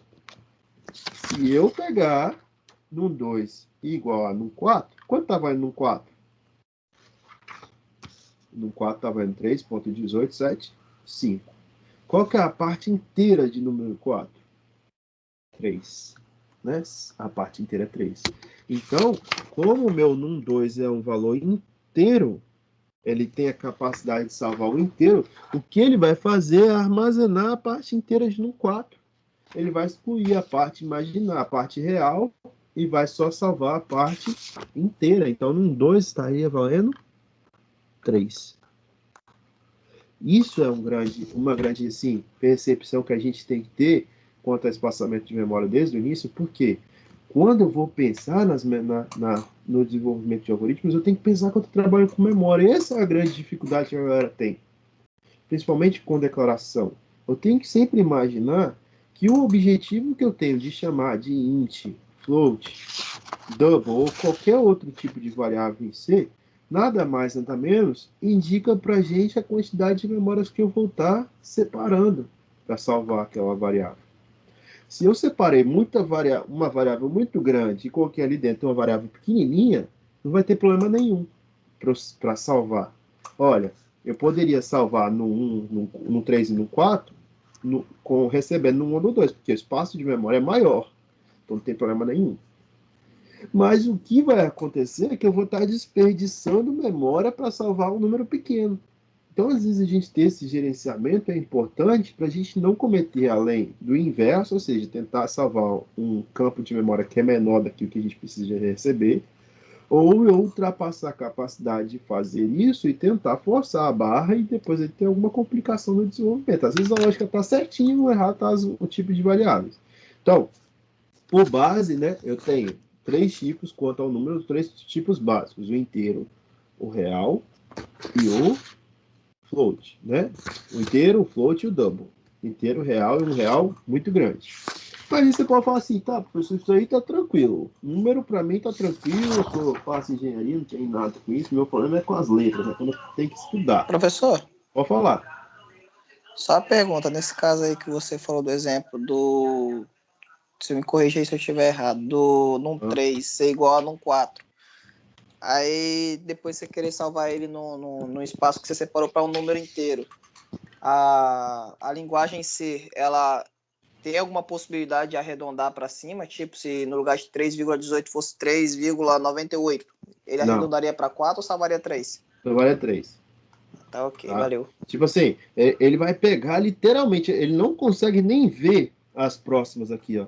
se eu pegar no 2 igual a no 4, quanto está valendo no 4? No 4 está valendo 3.1875. Qual que é a parte inteira de número 4? 3. Né? A parte inteira é 3. Então, como o meu num 2 é um valor inteiro, ele tem a capacidade de salvar o inteiro, o que ele vai fazer é armazenar a parte inteira de num 4. Ele vai excluir a parte imaginária, a parte real, e vai só salvar a parte inteira. Então, num 2 estaria valendo 3. Isso é uma grande assim, percepção que a gente tem que ter quanto ao espaçamento de memória desde o início, porque quando eu vou pensar no desenvolvimento de algoritmos, eu tenho que pensar que eu trabalho com memória. Essa é a grande dificuldade que a galera tem, principalmente com declaração. Eu tenho que sempre imaginar que o objetivo que eu tenho de chamar de int, float, double ou qualquer outro tipo de variável em C, nada mais, nada menos, indica para a gente a quantidade de memórias que eu vou estar separando para salvar aquela variável. Se eu separei uma variável muito grande e coloquei ali dentro uma variável pequenininha, não vai ter problema nenhum para salvar. Olha, eu poderia salvar no 1, no 3 e no 4, recebendo no 1 ou no 2, porque o espaço de memória é maior. Então não tem problema nenhum. Mas o que vai acontecer é que eu vou estar desperdiçando memória para salvar um número pequeno. Então, às vezes, a gente ter esse gerenciamento é importante para a gente não cometer além do inverso, ou seja, tentar salvar um campo de memória que é menor daquilo que a gente precisa receber, ou eu ultrapassar a capacidade de fazer isso e tentar forçar a barra e depois ele ter alguma complicação no desenvolvimento. Às vezes a lógica está certinha, o errado está o tipo de variáveis. Então, por base, né, eu tenho 3 tipos quanto ao número, 3 tipos básicos: o inteiro, o real e o float, né? O inteiro, o float e o double. Inteiro, real e um real muito grande. Mas aí você pode falar assim, tá, professor, isso aí tá tranquilo. Número para mim tá tranquilo, eu faço engenharia, não tem nada com isso. Meu problema é com as letras, né? Quando eu tenho que estudar.
Professor,
Pode falar.
só a pergunta, nesse caso aí que você falou do exemplo do, se me corrija aí se eu estiver errado, do num 3 ser igual a num 4. Aí depois você querer salvar ele no espaço que você separou para um número inteiro. A linguagem C, ela tem alguma possibilidade de arredondar para cima? Tipo, se no lugar de 3,18 fosse 3,98, ele
Não,
arredondaria para 4 ou salvaria 3?
trabalha 3.
Tá ok,
Tá?
valeu.
Tipo assim, ele vai pegar literalmente, ele não consegue nem ver as próximas aqui, ó.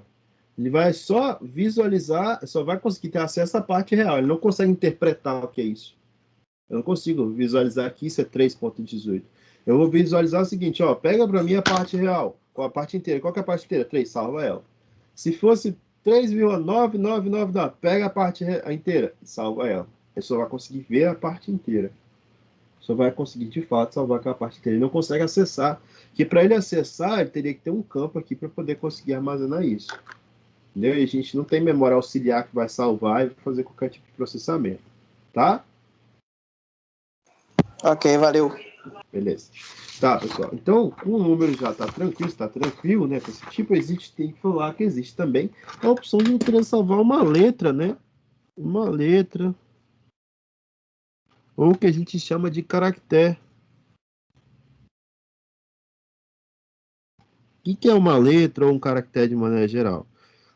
Ele vai só visualizar, só vai conseguir ter acesso à parte real. Ele não consegue interpretar o que é isso. Eu não consigo visualizar aqui, isso é 3,18. Eu vou visualizar o seguinte, ó, pega para mim a parte real, com a parte inteira. Qual que é a parte inteira? 3, salva ela. Se fosse 3,9999, pega a parte inteira, salva ela. Ele só vai conseguir ver a parte inteira. Só vai conseguir, de fato, salvar aquela parte inteira. Ele não consegue acessar, que para ele acessar, ele teria que ter um campo aqui para poder conseguir armazenar isso. Entendeu? E a gente não tem memória auxiliar que vai salvar e fazer qualquer tipo de processamento. Tá?
Ok, valeu.
Beleza. Tá, pessoal. Então, o número já está tranquilo, né? Com esse tipo, existe, tem que falar que existe também a opção de eu querer salvar uma letra, né? Uma letra. Ou o que a gente chama de caractere. O que é uma letra ou um caractere de maneira geral?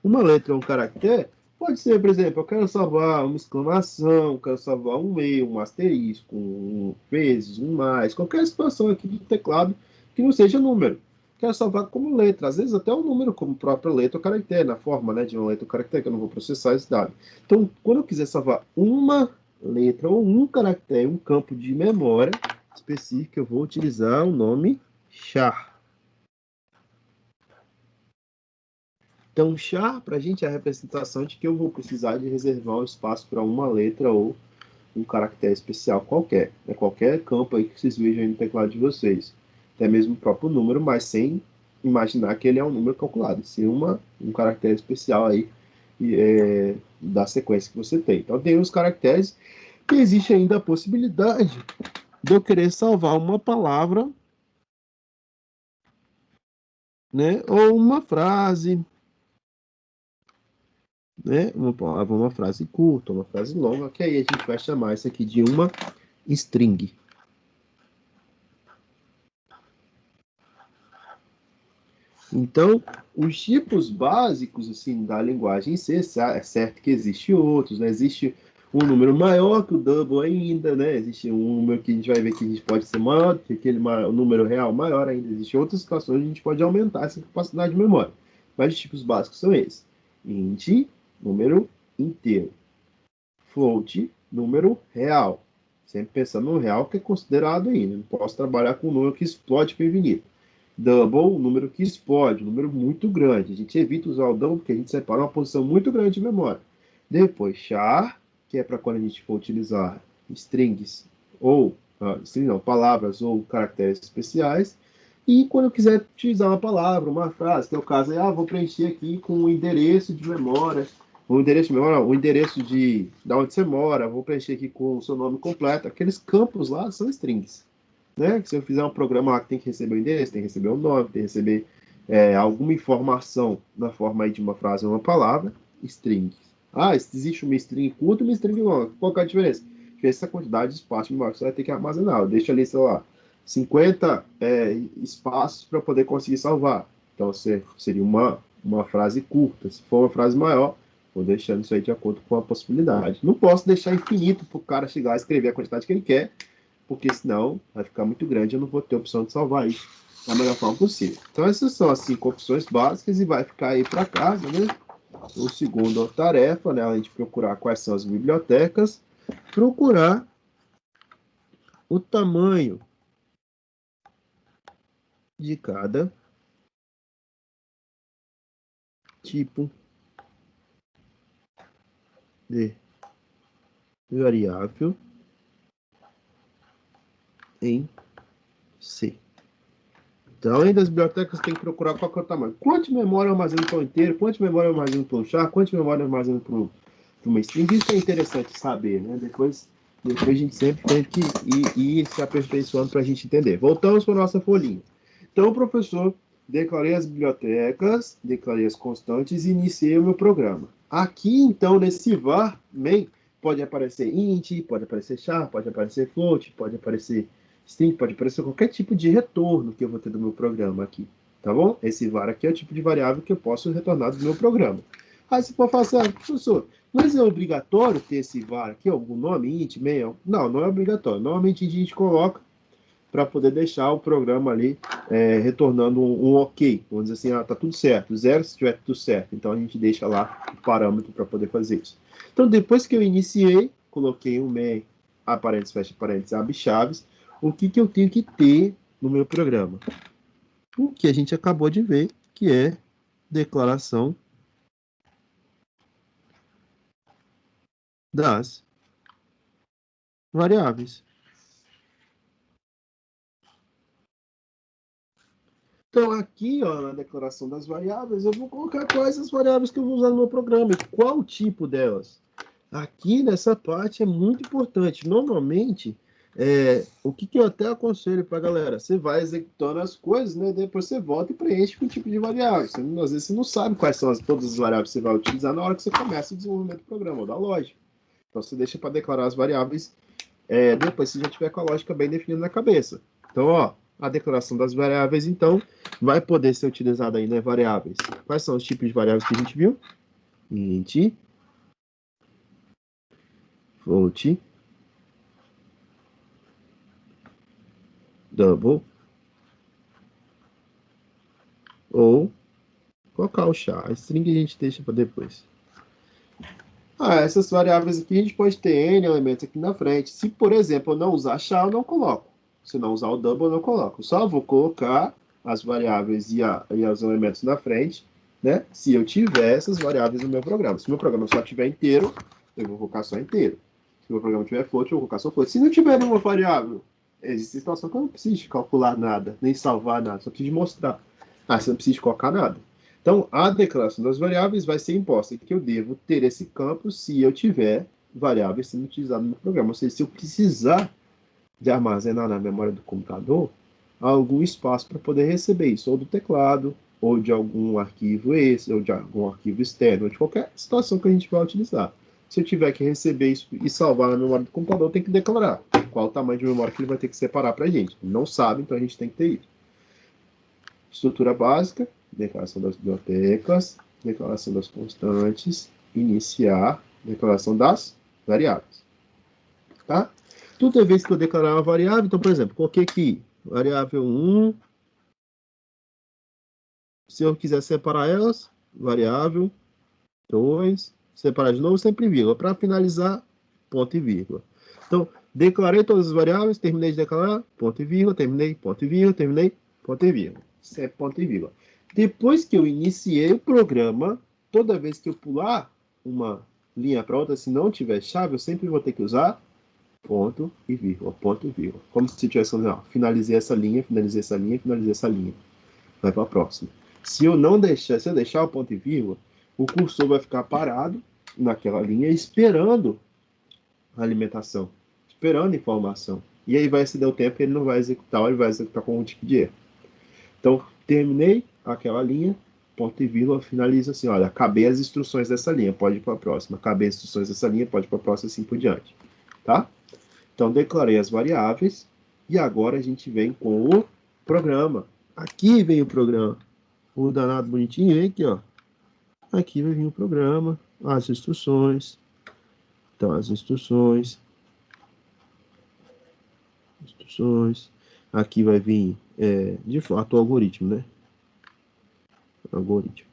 Uma letra ou um caractere pode ser, por exemplo, eu quero salvar uma exclamação, quero salvar um e, um asterisco, um vezes, um mais, qualquer situação aqui do teclado que não seja número. Quero salvar como letra, às vezes até um número como própria letra ou caractere, na forma, né, de uma letra ou caractere, que eu não vou processar esse dado. Então, quando eu quiser salvar uma letra ou um caractere, um campo de memória específico, eu vou utilizar o nome char. Então, char para a gente é a representação de que eu vou precisar de reservar um espaço para uma letra ou um caractere especial qualquer. É qualquer campo aí que vocês vejam aí no teclado de vocês. Até mesmo o próprio número, mas sem imaginar que ele é um número calculado. Sim, um caractere especial aí da sequência que você tem. Então, tem os caracteres e existe ainda a possibilidade de eu querer salvar uma palavra, né, ou uma frase, né? Uma frase curta, uma frase longa, que aí a gente vai chamar isso aqui de uma string. Então, os tipos básicos assim da linguagem C, é certo que existe outros, né? Existe um número maior que o double ainda, né? Existe um número que a gente vai ver que a gente pode ser maior que aquele número real maior ainda. Existem outras situações onde a gente pode aumentar essa capacidade de memória. Mas os tipos básicos são esses: int, número inteiro; float, número real; Sempre pensando no real que é considerado aí, né? Não posso trabalhar com um número que explode para infinito. Double, um número que explode, um número muito grande. A gente evita usar o double porque a gente separa uma posição muito grande de memória. Depois, char, que é para quando a gente for utilizar strings ou palavras ou caracteres especiais. E quando eu quiser utilizar uma palavra, uma frase, que é o caso, vou preencher aqui com o endereço de memória, o endereço de memória, o endereço de onde você mora, vou preencher aqui com o seu nome completo. Aqueles campos lá são strings. Né? Se eu fizer um programa lá que tem que receber o endereço, tem que receber o nome, tem que receber alguma informação na forma aí de uma frase ou uma palavra, string. Existe uma string curta e uma string longa. Qual que é a diferença? A diferença é a quantidade de espaço de memória que você vai ter que armazenar. Eu deixo ali, sei lá, 50 espaços para poder conseguir salvar. Então, seria uma frase curta. Se for uma frase maior, vou deixando isso aí de acordo com a possibilidade. Não posso deixar infinito para o cara chegar a escrever a quantidade que ele quer, porque senão vai ficar muito grande e eu não vou ter opção de salvar isso da melhor forma possível. Então, essas são as 5 opções básicas e vai ficar aí para casa, né? O segundo tarefa, né? Além de procurar quais são as bibliotecas, procurar o tamanho de cada tipo de variável em C. Então, além das bibliotecas, tem que procurar qual que é o tamanho. Quanto de memória eu armazeno para um inteiro, quanto de memória eu armazeno para um char, quanto de memória eu armazeno para uma string. Isso é interessante saber, né? Depois a gente sempre tem que ir se aperfeiçoando para a gente entender. Voltamos para a nossa folhinha. Então, professor, declarei as bibliotecas, declarei as constantes e iniciei o meu programa. Aqui, então, nesse var main, pode aparecer int, pode aparecer char, pode aparecer float, pode aparecer string, pode aparecer qualquer tipo de retorno que eu vou ter do meu programa aqui, tá bom? Esse var aqui é o tipo de variável que eu posso retornar do meu programa. Aí você pode falar assim, professor, mas é obrigatório ter esse var aqui, algum nome, int, main? Não é obrigatório. Normalmente a gente coloca para poder deixar o programa ali retornando um ok. Vamos dizer assim, tá tudo certo. 0 se tiver tudo certo. Então a gente deixa lá o parâmetro para poder fazer isso. Então depois que eu iniciei, coloquei um main, parênteses, fecha parênteses, abre chaves, o que eu tenho que ter no meu programa? O que a gente acabou de ver, que é declaração das variáveis. Então, aqui, ó, na declaração das variáveis, eu vou colocar quais as variáveis que eu vou usar no meu programa e qual o tipo delas. Aqui, nessa parte, é muito importante. Normalmente, o que eu até aconselho para a galera, você vai executando as coisas, né? Depois você volta e preenche com o tipo de variável. Às vezes você não sabe quais são todas as variáveis que você vai utilizar na hora que você começa o desenvolvimento do programa, ou da lógica. Então, você deixa para declarar as variáveis depois, se já tiver com a lógica bem definida na cabeça. Então, ó, a declaração das variáveis, então, vai poder ser utilizada aí, né? Variáveis. Quais são os tipos de variáveis que a gente viu? Int, float, double, ou colocar o char. A string a gente deixa para depois. Essas variáveis aqui a gente pode ter N elementos aqui na frente. Se, por exemplo, eu não usar char, eu não coloco. Se não usar o double, eu não coloco. Só vou colocar as variáveis e os elementos na frente, né? Se eu tiver essas variáveis no meu programa. Se o meu programa só tiver inteiro, eu vou colocar só inteiro. Se o meu programa tiver float, eu vou colocar só float. Se não tiver nenhuma variável, existe situação que eu não preciso calcular nada, nem salvar nada, só preciso mostrar. Você não precisa colocar nada. Então, a declaração das variáveis vai ser imposta que eu devo ter esse campo se eu tiver variáveis sendo utilizadas no programa. Ou seja, se eu precisar de armazenar na memória do computador algum espaço para poder receber isso, ou do teclado, ou de algum arquivo ou de algum arquivo externo, ou de qualquer situação que a gente vai utilizar. Se eu tiver que receber isso e salvar na memória do computador, eu tenho que declarar qual o tamanho de memória que ele vai ter que separar para a gente. Não sabe, então a gente tem que ter isso. Estrutura básica, declaração das bibliotecas, declaração das constantes, iniciar, declaração das variáveis. Tá? Toda vez que eu declarar uma variável, então, por exemplo, coloquei aqui, variável 1, se eu quiser separar elas, variável 2, separar de novo, sempre vírgula. Para finalizar, ponto e vírgula. Então, declarei todas as variáveis, terminei de declarar, ponto e vírgula, terminei, ponto e vírgula, terminei, ponto e vírgula. Isso é ponto e vírgula. Depois que eu iniciei o programa, toda vez que eu pular uma linha para outra, se não tiver chave, eu sempre vou ter que usar ponto e vírgula, ponto e vírgula. Como se tivesse falando, ó, finalizei essa linha, finalizei essa linha, finalizei essa linha. Vai para a próxima. Se eu deixar o ponto e vírgula, o cursor vai ficar parado naquela linha esperando a alimentação, esperando a informação. E aí vai se der o tempo, ele não vai executar, ele vai executar com um tipo de erro. Então, terminei aquela linha, ponto e vírgula, finaliza assim, olha, acabei as instruções dessa linha, pode ir para a próxima. Acabei as instruções dessa linha, pode ir para a próxima, assim por diante. Tá? Então, declarei as variáveis e agora a gente vem com o programa. Aqui vem o programa. O danado bonitinho vem aqui, ó. Aqui vai vir o programa, as instruções. Então, as instruções. Aqui vai vir, de fato, o algoritmo, né? Algoritmo.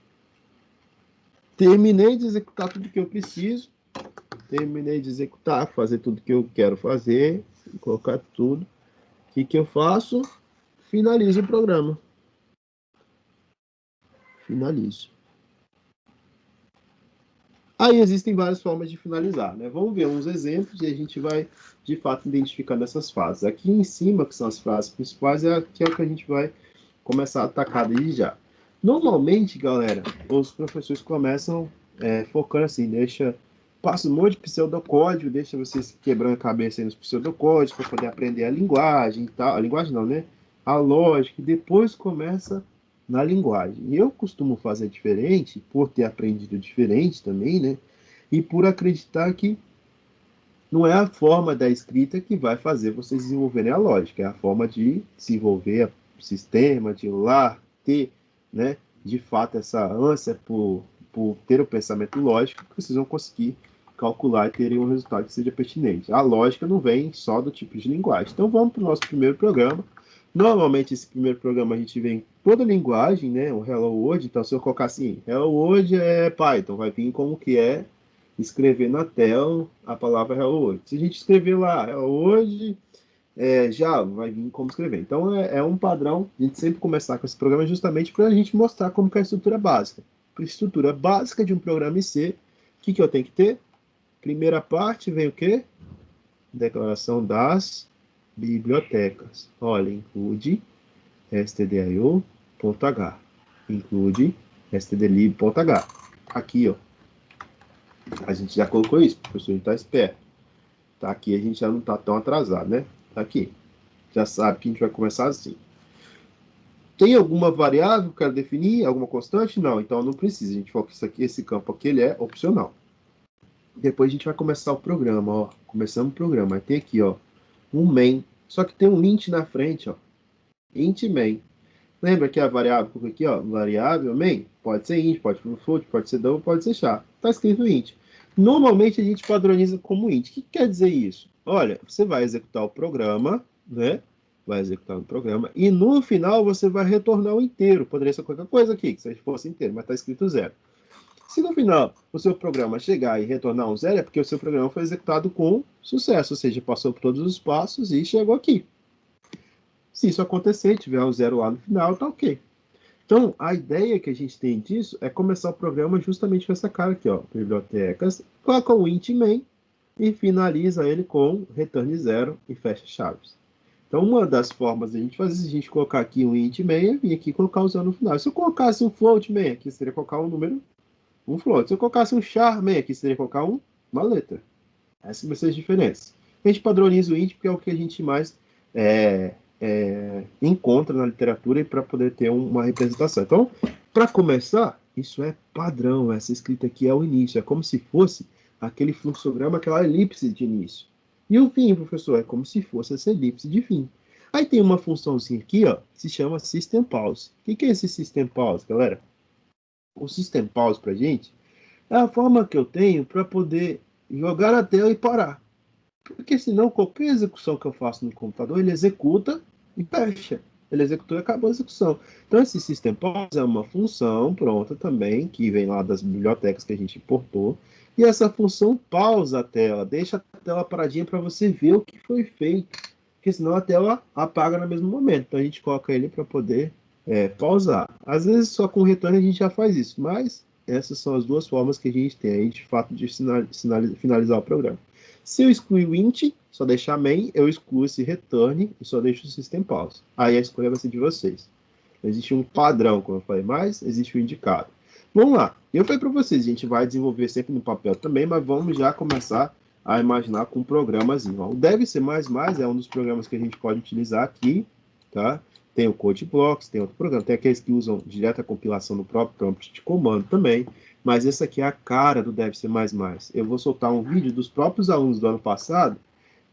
Terminei de executar tudo que eu preciso. Terminei de executar, fazer tudo que eu quero fazer. Colocar tudo. O que eu faço? Finalizo o programa. Finalizo. Aí existem várias formas de finalizar, né? Vamos ver uns exemplos e a gente vai, de fato, identificando essas fases. Aqui em cima, que são as frases principais, é que a gente vai começar a atacar desde já. Normalmente, galera, os professores começam focando assim, passa um monte de pseudocódigo, deixa vocês quebrando a cabeça aí nos pseudocódigos para poder aprender a linguagem e tal. A linguagem não, né? A lógica, e depois começa na linguagem. E eu costumo fazer diferente, por ter aprendido diferente também, né? E por acreditar que não é a forma da escrita que vai fazer vocês desenvolverem a lógica, é a forma de desenvolver o sistema, de lá ter, né, de fato, essa ânsia por ter o pensamento lógico, que vocês vão conseguir calcular e terem um resultado que seja pertinente. A lógica não vem só do tipo de linguagem. Então vamos para o nosso primeiro programa. Normalmente esse primeiro programa a gente vem toda a linguagem, né, o Hello World. Então se eu colocar assim, Hello World é Python, vai vir como que é escrever na tela a palavra Hello World. Se a gente escrever lá Hello World, já vai vir como escrever. Então é um padrão a gente sempre começar com esse programa justamente para a gente mostrar como que é a estrutura básica. Para a estrutura básica de um programa em C, o que eu tenho que ter? Primeira parte vem o quê? Declaração das bibliotecas. Olha, include stdio.h. Include stdlib.h. Aqui, ó. A gente já colocou isso, o professor está esperto. Tá aqui, a gente já não está tão atrasado, né? Tá aqui. Já sabe que a gente vai começar assim. Tem alguma variável que eu quero definir? Alguma constante? Não, então não precisa. A gente foca isso aqui, esse campo aqui, ele é opcional. Depois a gente vai começar o programa, ó. Começamos o programa. Vai ter aqui, ó, um main. Só que tem um int na frente, ó. Int main. Lembra que a variável aqui, ó, variável main, pode ser int, pode ser float, pode ser double, pode ser char. Tá escrito int. Normalmente a gente padroniza como int. O que quer dizer isso? Olha, você vai executar o programa, né? Vai executar o programa e no final você vai retornar o inteiro. Poderia ser qualquer coisa aqui, que se fosse inteiro, mas tá escrito 0. Se no final o seu programa chegar e retornar um 0, é porque o seu programa foi executado com sucesso, ou seja, passou por todos os passos e chegou aqui. Se isso acontecer e tiver um 0 lá no final, tá ok. Então, a ideia que a gente tem disso é começar o programa justamente com essa cara aqui, ó, bibliotecas, coloca o int main e finaliza ele com return 0 e fecha chaves. Então, uma das formas de a gente fazer isso, a gente colocar aqui um int main e aqui colocar o 0 no final. Se eu colocasse um float main aqui, seria colocar um número, um float. Se eu colocasse um char main aqui, seria colocar uma letra. Essas vão ser as diferenças. A gente padroniza o int porque é o que a gente mais encontra na literatura e para poder ter uma representação. Então, para começar, isso é padrão. Essa escrita aqui é o início. É como se fosse aquele fluxograma, aquela elipse de início. E o fim, professor, é como se fosse essa elipse de fim. Aí tem uma funçãozinha aqui, ó, que se chama System Pause. O que é esse System Pause, galera? O System Pause para a gente é a forma que eu tenho para poder jogar na tela e parar. Porque senão qualquer execução que eu faço no computador, ele executa e fecha. Ele executou e acabou a execução. Então esse System Pause é uma função pronta também, que vem lá das bibliotecas que a gente importou. E essa função pausa a tela, deixa a tela paradinha para você ver o que foi feito, porque senão a tela apaga no mesmo momento. Então a gente coloca ele para poder pausar. Às vezes só com retorno a gente já faz isso, mas essas são as duas formas que a gente tem aí de fato de finalizar o programa. Se eu excluir o int, só deixar main, eu excluo esse return e só deixo o system pause. Aí a escolha vai ser de vocês. Existe um padrão, como eu falei, mas existe um indicado. Vamos lá. Eu falei para vocês, a gente vai desenvolver sempre no papel também, mas vamos já começar a imaginar com um programazinho. O Dev C++ é um dos programas que a gente pode utilizar aqui, tá? Tem o Code Blocks, tem outro programa, tem aqueles que usam direta compilação no próprio prompt de comando também, mas esse aqui é a cara do Dev C++. Eu vou soltar um vídeo dos próprios alunos do ano passado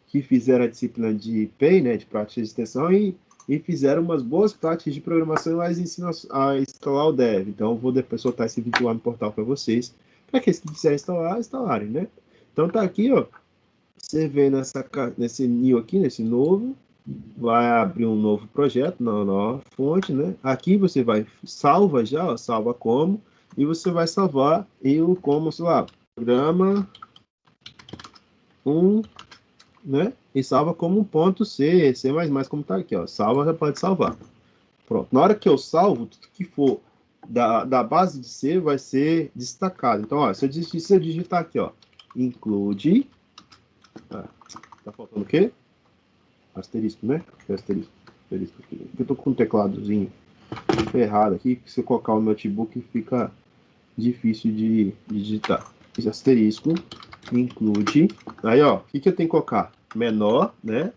que fizeram a disciplina de PEI, né, de prática de extensão, e fizeram umas boas práticas de programação e lá eles ensinam a instalar o Dev. Então eu vou depois soltar esse vídeo lá no portal para vocês, para aqueles que quiserem instalar, instalarem, né? Então tá aqui, ó, você vê nesse new aqui, nesse novo, vai abrir um novo projeto na nova fonte, né? Aqui você vai salva já, ó, salva como, e você vai salvar eu como, sei lá, programa 1, né? E salva como um ponto C, C++, como tá aqui, ó. Salva, já pode salvar. Pronto. Na hora que eu salvo, tudo que for da base de C vai ser destacado. Então, ó, se eu digitar aqui, ó, include, tá faltando o quê? Asterisco, né? Asterisco aqui. Eu tô com um tecladozinho ferrado aqui, que se eu colocar o notebook fica difícil de digitar. Esse asterisco, include, aí ó, o que eu tenho que colocar? Menor, né?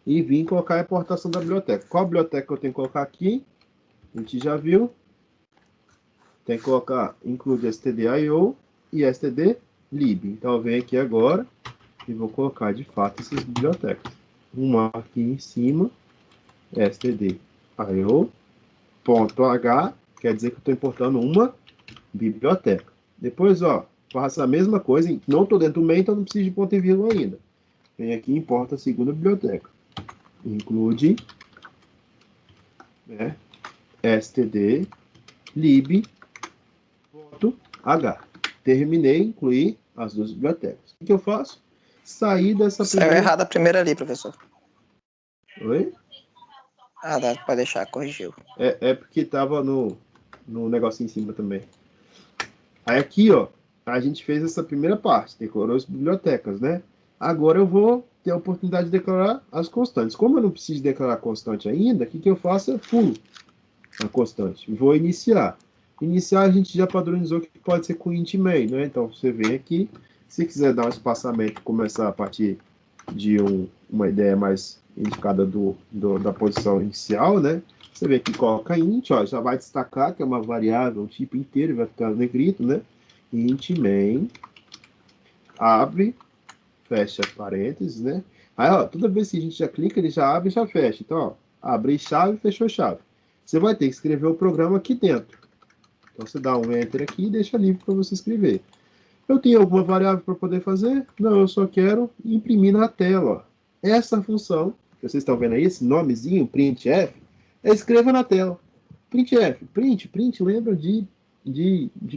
E vim colocar a importação da biblioteca. Qual a biblioteca que eu tenho que colocar aqui? A gente já viu. Tem que colocar include stdio e stdlib. Então eu venho aqui agora e vou colocar de fato essas bibliotecas. Uma aqui em cima, stdio.h, quer dizer que eu estou importando uma biblioteca. Depois, ó, faço a mesma coisa, não estou dentro do main, então não preciso de ponto e vírgula ainda. Vem aqui e importa a segunda biblioteca. Include, né, stdlib.h. Terminei, incluí as duas bibliotecas. O que eu faço? Sair dessa
Saiu errado a primeira ali, professor.
Oi?
Ah, dá pra deixar, corrigiu.
É porque estava no negocinho em cima também. Aí aqui, ó, a gente fez essa primeira parte, declarou as bibliotecas, né? Agora eu vou ter a oportunidade de declarar as constantes. Como eu não preciso declarar constante ainda, o que eu faço? Eu pulo a constante. Vou iniciar. Iniciar a gente já padronizou que pode ser com int main, né? Então você vem aqui, se quiser dar um espaçamento, começar a partir de uma ideia mais indicada da posição inicial, né? Você vê que coloca int, ó, já vai destacar que é uma variável, um tipo inteiro, vai ficar negrito, né? Int main, abre, fecha parênteses, né? Aí, ó, toda vez que a gente já clica, ele já abre e já fecha. Então, ó, abre chave, fechou chave. Você vai ter que escrever o programa aqui dentro. Então, você dá um enter aqui e deixa livre para você escrever. Eu tenho alguma variável para poder fazer? Não, eu só quero imprimir na tela. Ó. Essa função, que vocês estão vendo aí, esse nomezinho, printf, escreva na tela. Printf, print, lembra de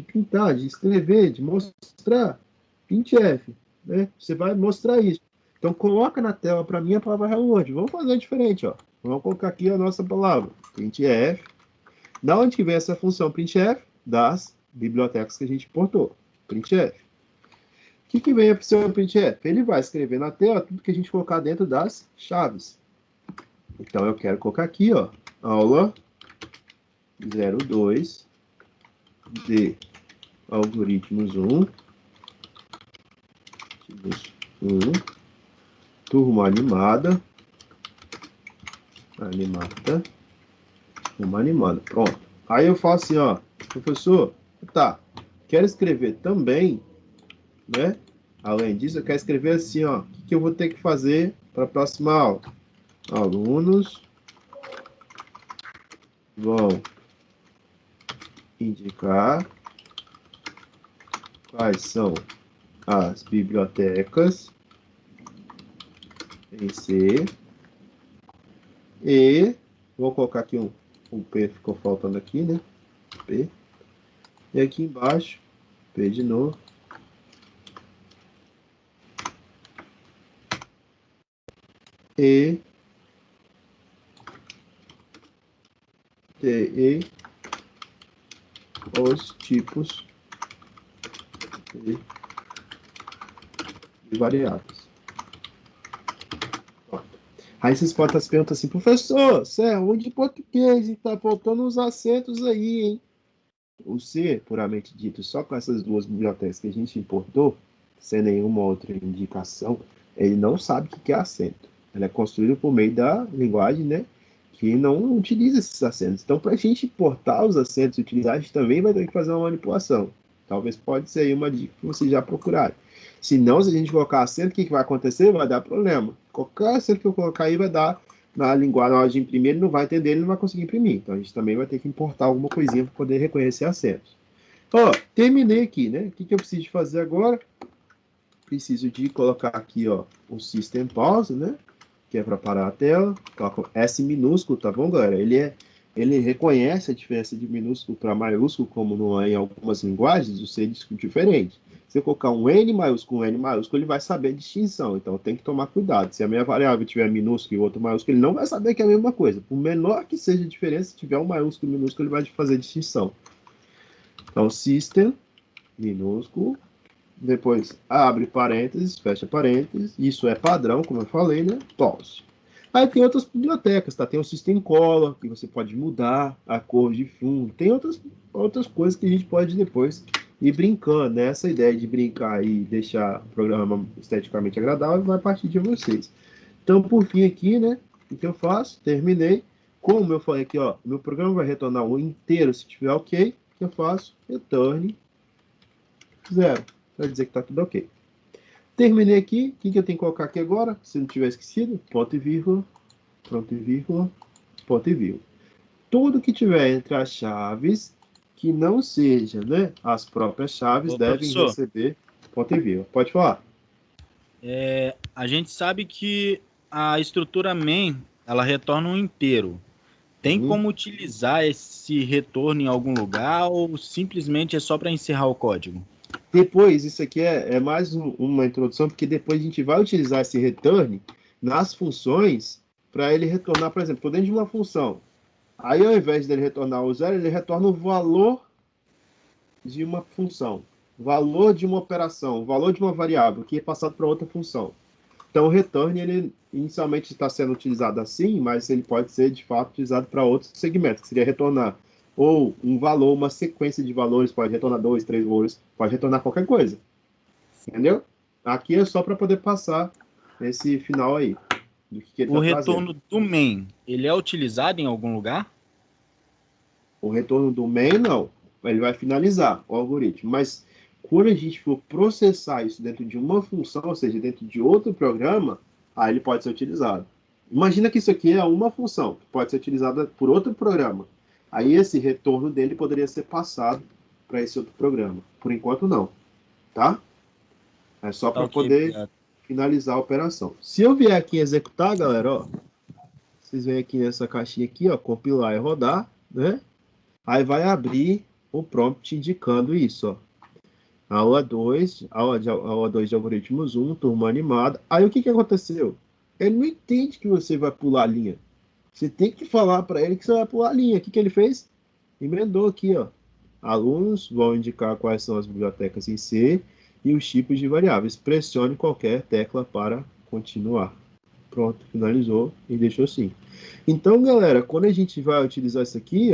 pintar, de escrever, de mostrar. Printf, né? Você vai mostrar isso. Então, coloca na tela para mim a palavra hello world. Vamos fazer diferente, ó. Vamos colocar aqui a nossa palavra, printf. Da onde que vem essa função printf? Das bibliotecas que a gente importou. Printf. O que vem a opção printf? Ele vai escrever na tela tudo que a gente colocar dentro das chaves. Então eu quero colocar aqui, ó, aula 02 de algoritmos 1, turma animada, turma animada, pronto. Aí eu falo assim, ó, professor, tá, quero escrever também, né? Além disso, eu quero escrever assim, ó, o que eu vou ter que fazer para a próxima aula? Alunos vão indicar quais são as bibliotecas em C e vou colocar aqui um P, ficou faltando aqui, né? P. E aqui embaixo, P de novo. e os tipos de variáveis. Aí vocês podem estar se perguntando assim, professor, você é ruim de português e tá faltando uns acentos aí, hein? O C, puramente dito, só com essas duas bibliotecas que a gente importou, sem nenhuma outra indicação, ele não sabe o que é acento. Ele é construído por meio da linguagem, né? Que não utiliza esses acentos. Então, para a gente importar os acentos e utilizar, a gente também vai ter que fazer uma manipulação. Talvez pode ser aí uma dica que vocês já procuraram. Se não, se a gente colocar acento, o que vai acontecer? Vai dar problema. Qualquer acento que eu colocar aí vai dar na linguagem, na hora de imprimir, ele não vai entender, ele não vai conseguir imprimir. Então, a gente também vai ter que importar alguma coisinha para poder reconhecer acentos. Ó, terminei aqui, né? O que eu preciso de fazer agora? Preciso de colocar aqui, ó, o System Pause, né? Que é para parar a tela. Coloca S minúsculo, tá bom, galera? Ele reconhece a diferença de minúsculo para maiúsculo, como não é em algumas linguagens, o C é diferente. Se eu colocar um N maiúsculo, um N maiúsculo, ele vai saber a distinção. Então, tem que tomar cuidado. Se a minha variável tiver minúsculo e outro maiúsculo, ele não vai saber que é a mesma coisa. Por menor que seja a diferença, se tiver um maiúsculo e minúsculo, ele vai fazer distinção. Então, System, minúsculo, depois abre parênteses, fecha parênteses, isso é padrão, como eu falei, né? Pause. Aí tem outras bibliotecas, tá? Tem o System Color, que você pode mudar a cor de fundo. Tem outras coisas que a gente pode depois ir brincando, né? Essa ideia de brincar e deixar o programa esteticamente agradável vai partir de vocês. Então, por fim aqui, né? O que eu faço? Terminei. Como eu falei aqui, ó, meu programa vai retornar o inteiro se tiver ok. O que eu faço? Return 0. Vai dizer que está tudo ok. Terminei aqui. O que eu tenho que colocar aqui agora? Se não tiver esquecido, ponto e vírgula, ponto e vírgula, ponto e vírgula. Tudo que tiver entre as chaves, que não seja, né, as próprias chaves,
Ô,
devem
professor,
receber ponto e vírgula. Pode falar.
a gente sabe que a estrutura main, ela retorna um inteiro. Tem como utilizar esse retorno em algum lugar ou simplesmente é só para encerrar o código?
Depois, isso aqui é mais uma introdução, porque depois a gente vai utilizar esse return nas funções para ele retornar, por exemplo, estou dentro de uma função. Aí, ao invés dele retornar o zero, ele retorna o valor de uma função, valor de uma operação, valor de uma variável, que é passado para outra função. Então, o return, ele inicialmente está sendo utilizado assim, mas ele pode ser, de fato, utilizado para outros segmentos, que seria retornar ou um valor, uma sequência de valores, pode retornar 2, 3 valores, pode retornar qualquer coisa. Entendeu? Aqui é só para poder passar esse final aí, do que ele
O
está trazendo.
retorno do main, ele é utilizado em algum lugar?
O retorno do main, não. Ele vai finalizar o algoritmo. Mas quando a gente for processar isso dentro de uma função, ou seja, dentro de outro programa, aí ele pode ser utilizado. Imagina que isso aqui é uma função, que pode ser utilizada por outro programa. Aí esse retorno dele poderia ser passado para esse outro programa. Por enquanto, não. Tá? É só para poder
obrigado.
finalizar a operação. Se eu vier aqui executar, galera, ó, vocês vêm aqui nessa caixinha aqui, ó, compilar e rodar, né? Aí vai abrir o prompt indicando isso, ó. Aula 2, aula 2 de algoritmos 1, turma animada. Aí o que aconteceu? Ele não entende que você vai pular a linha. Você tem que falar para ele que você vai pular a linha. O que ele fez? Emendou aqui, ó. Alunos vão indicar quais são as bibliotecas em C e os tipos de variáveis. Pressione qualquer tecla para continuar. Pronto, finalizou e deixou assim. Então, galera, quando a gente vai utilizar isso aqui,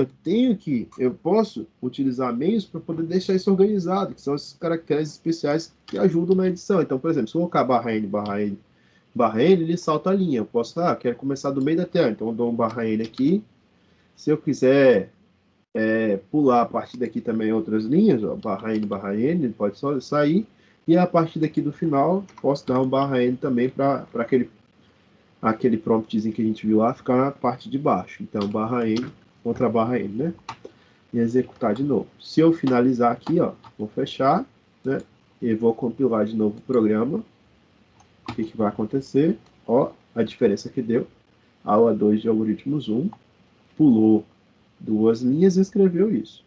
eu posso utilizar meios para poder deixar isso organizado, que são esses caracteres especiais que ajudam na edição. Então, por exemplo, se eu colocar barra N, barra N, barra N, ele salta a linha. Eu posso, quero começar do meio da tela, então eu dou um barra N aqui. Se eu quiser pular a partir daqui também outras linhas, ó, barra N, ele pode só sair. E a partir daqui do final, posso dar um barra N também para aquele promptzinho que a gente viu lá ficar na parte de baixo. Então, barra N contra barra N, né? E executar de novo. Se eu finalizar aqui, ó, vou fechar, né? E vou compilar de novo o programa. O que vai acontecer? Ó, a diferença que deu. Aula 2 de algoritmos 1. Pulou 2 linhas e escreveu isso.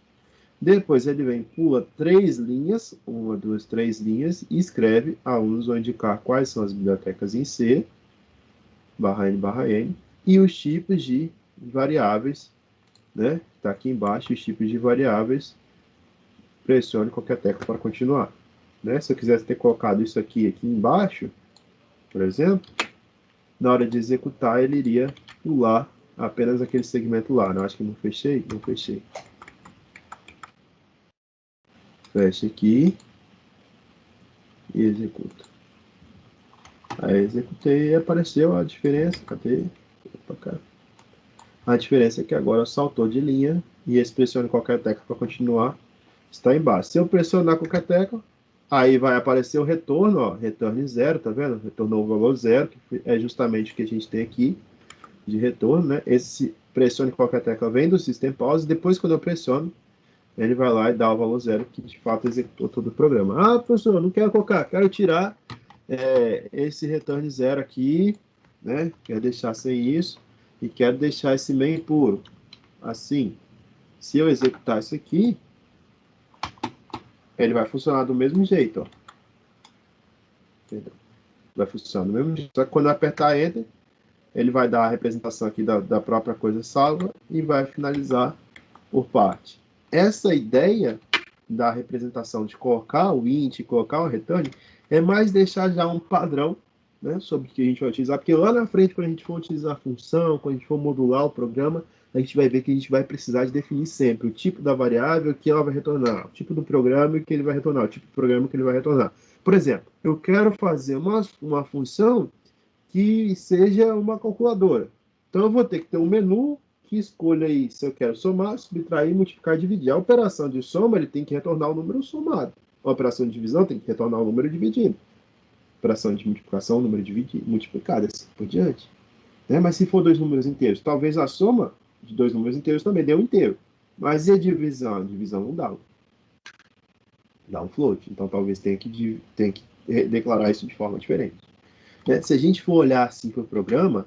Depois ele vem, pula 3 linhas, 1, 2, 3 linhas, e escreve: alunos vão indicar quais são as bibliotecas em C. barra n, e os tipos de variáveis, né? Está aqui embaixo, os tipos de variáveis, pressione qualquer tecla para continuar. Né? Se eu quisesse ter colocado isso aqui embaixo, por exemplo, na hora de executar, ele iria pular apenas aquele segmento lá. Não, acho que não fechei? Não fechei. Fecha aqui e executa. Aí executei e apareceu a diferença. Cadê? Opa, cá. A diferença é que agora saltou de linha e esse pressione qualquer tecla para continuar está embaixo. Se eu pressionar qualquer tecla, aí vai aparecer o retorno, ó, retorno 0, tá vendo? Retornou o valor 0, que é justamente o que a gente tem aqui de retorno, né? Esse pressione qualquer tecla vem do System Pause, depois quando eu pressiono, ele vai lá e dá o valor 0, que de fato executou todo o programa. Ah, professor, não quero colocar, quero tirar esse return 0 aqui, né? Quero deixar sem isso, e quero deixar esse main puro. Assim, se eu executar isso aqui, ele vai funcionar do mesmo jeito, ó. Perdão. Vai funcionar do mesmo jeito. Só que quando eu apertar Enter, ele vai dar a representação aqui da própria coisa salva e vai finalizar por parte. Essa ideia da representação de colocar o int, colocar o return, é mais deixar já um padrão, né, sobre o que a gente vai utilizar, porque lá na frente, quando a gente for utilizar a função, quando a gente for modular o programa, a gente vai ver que a gente vai precisar de definir sempre o tipo da variável que ela vai retornar, o tipo do programa que ele vai retornar, o tipo do programa que ele vai retornar. Por exemplo, eu quero fazer uma função que seja uma calculadora. Então, eu vou ter que ter um menu que escolha aí se eu quero somar, subtrair, multiplicar e dividir. A operação de soma, ele tem que retornar o número somado. A operação de divisão tem que retornar o número dividido. A operação de multiplicação, o número dividido, multiplicado, assim por diante. Né? Mas se for dois números inteiros, talvez a soma de dois números inteiros também dê um inteiro. Mas e a divisão? A divisão não dá. Dá um float. Então, talvez tenha que declarar isso de forma diferente. Né? Se a gente for olhar assim para o programa,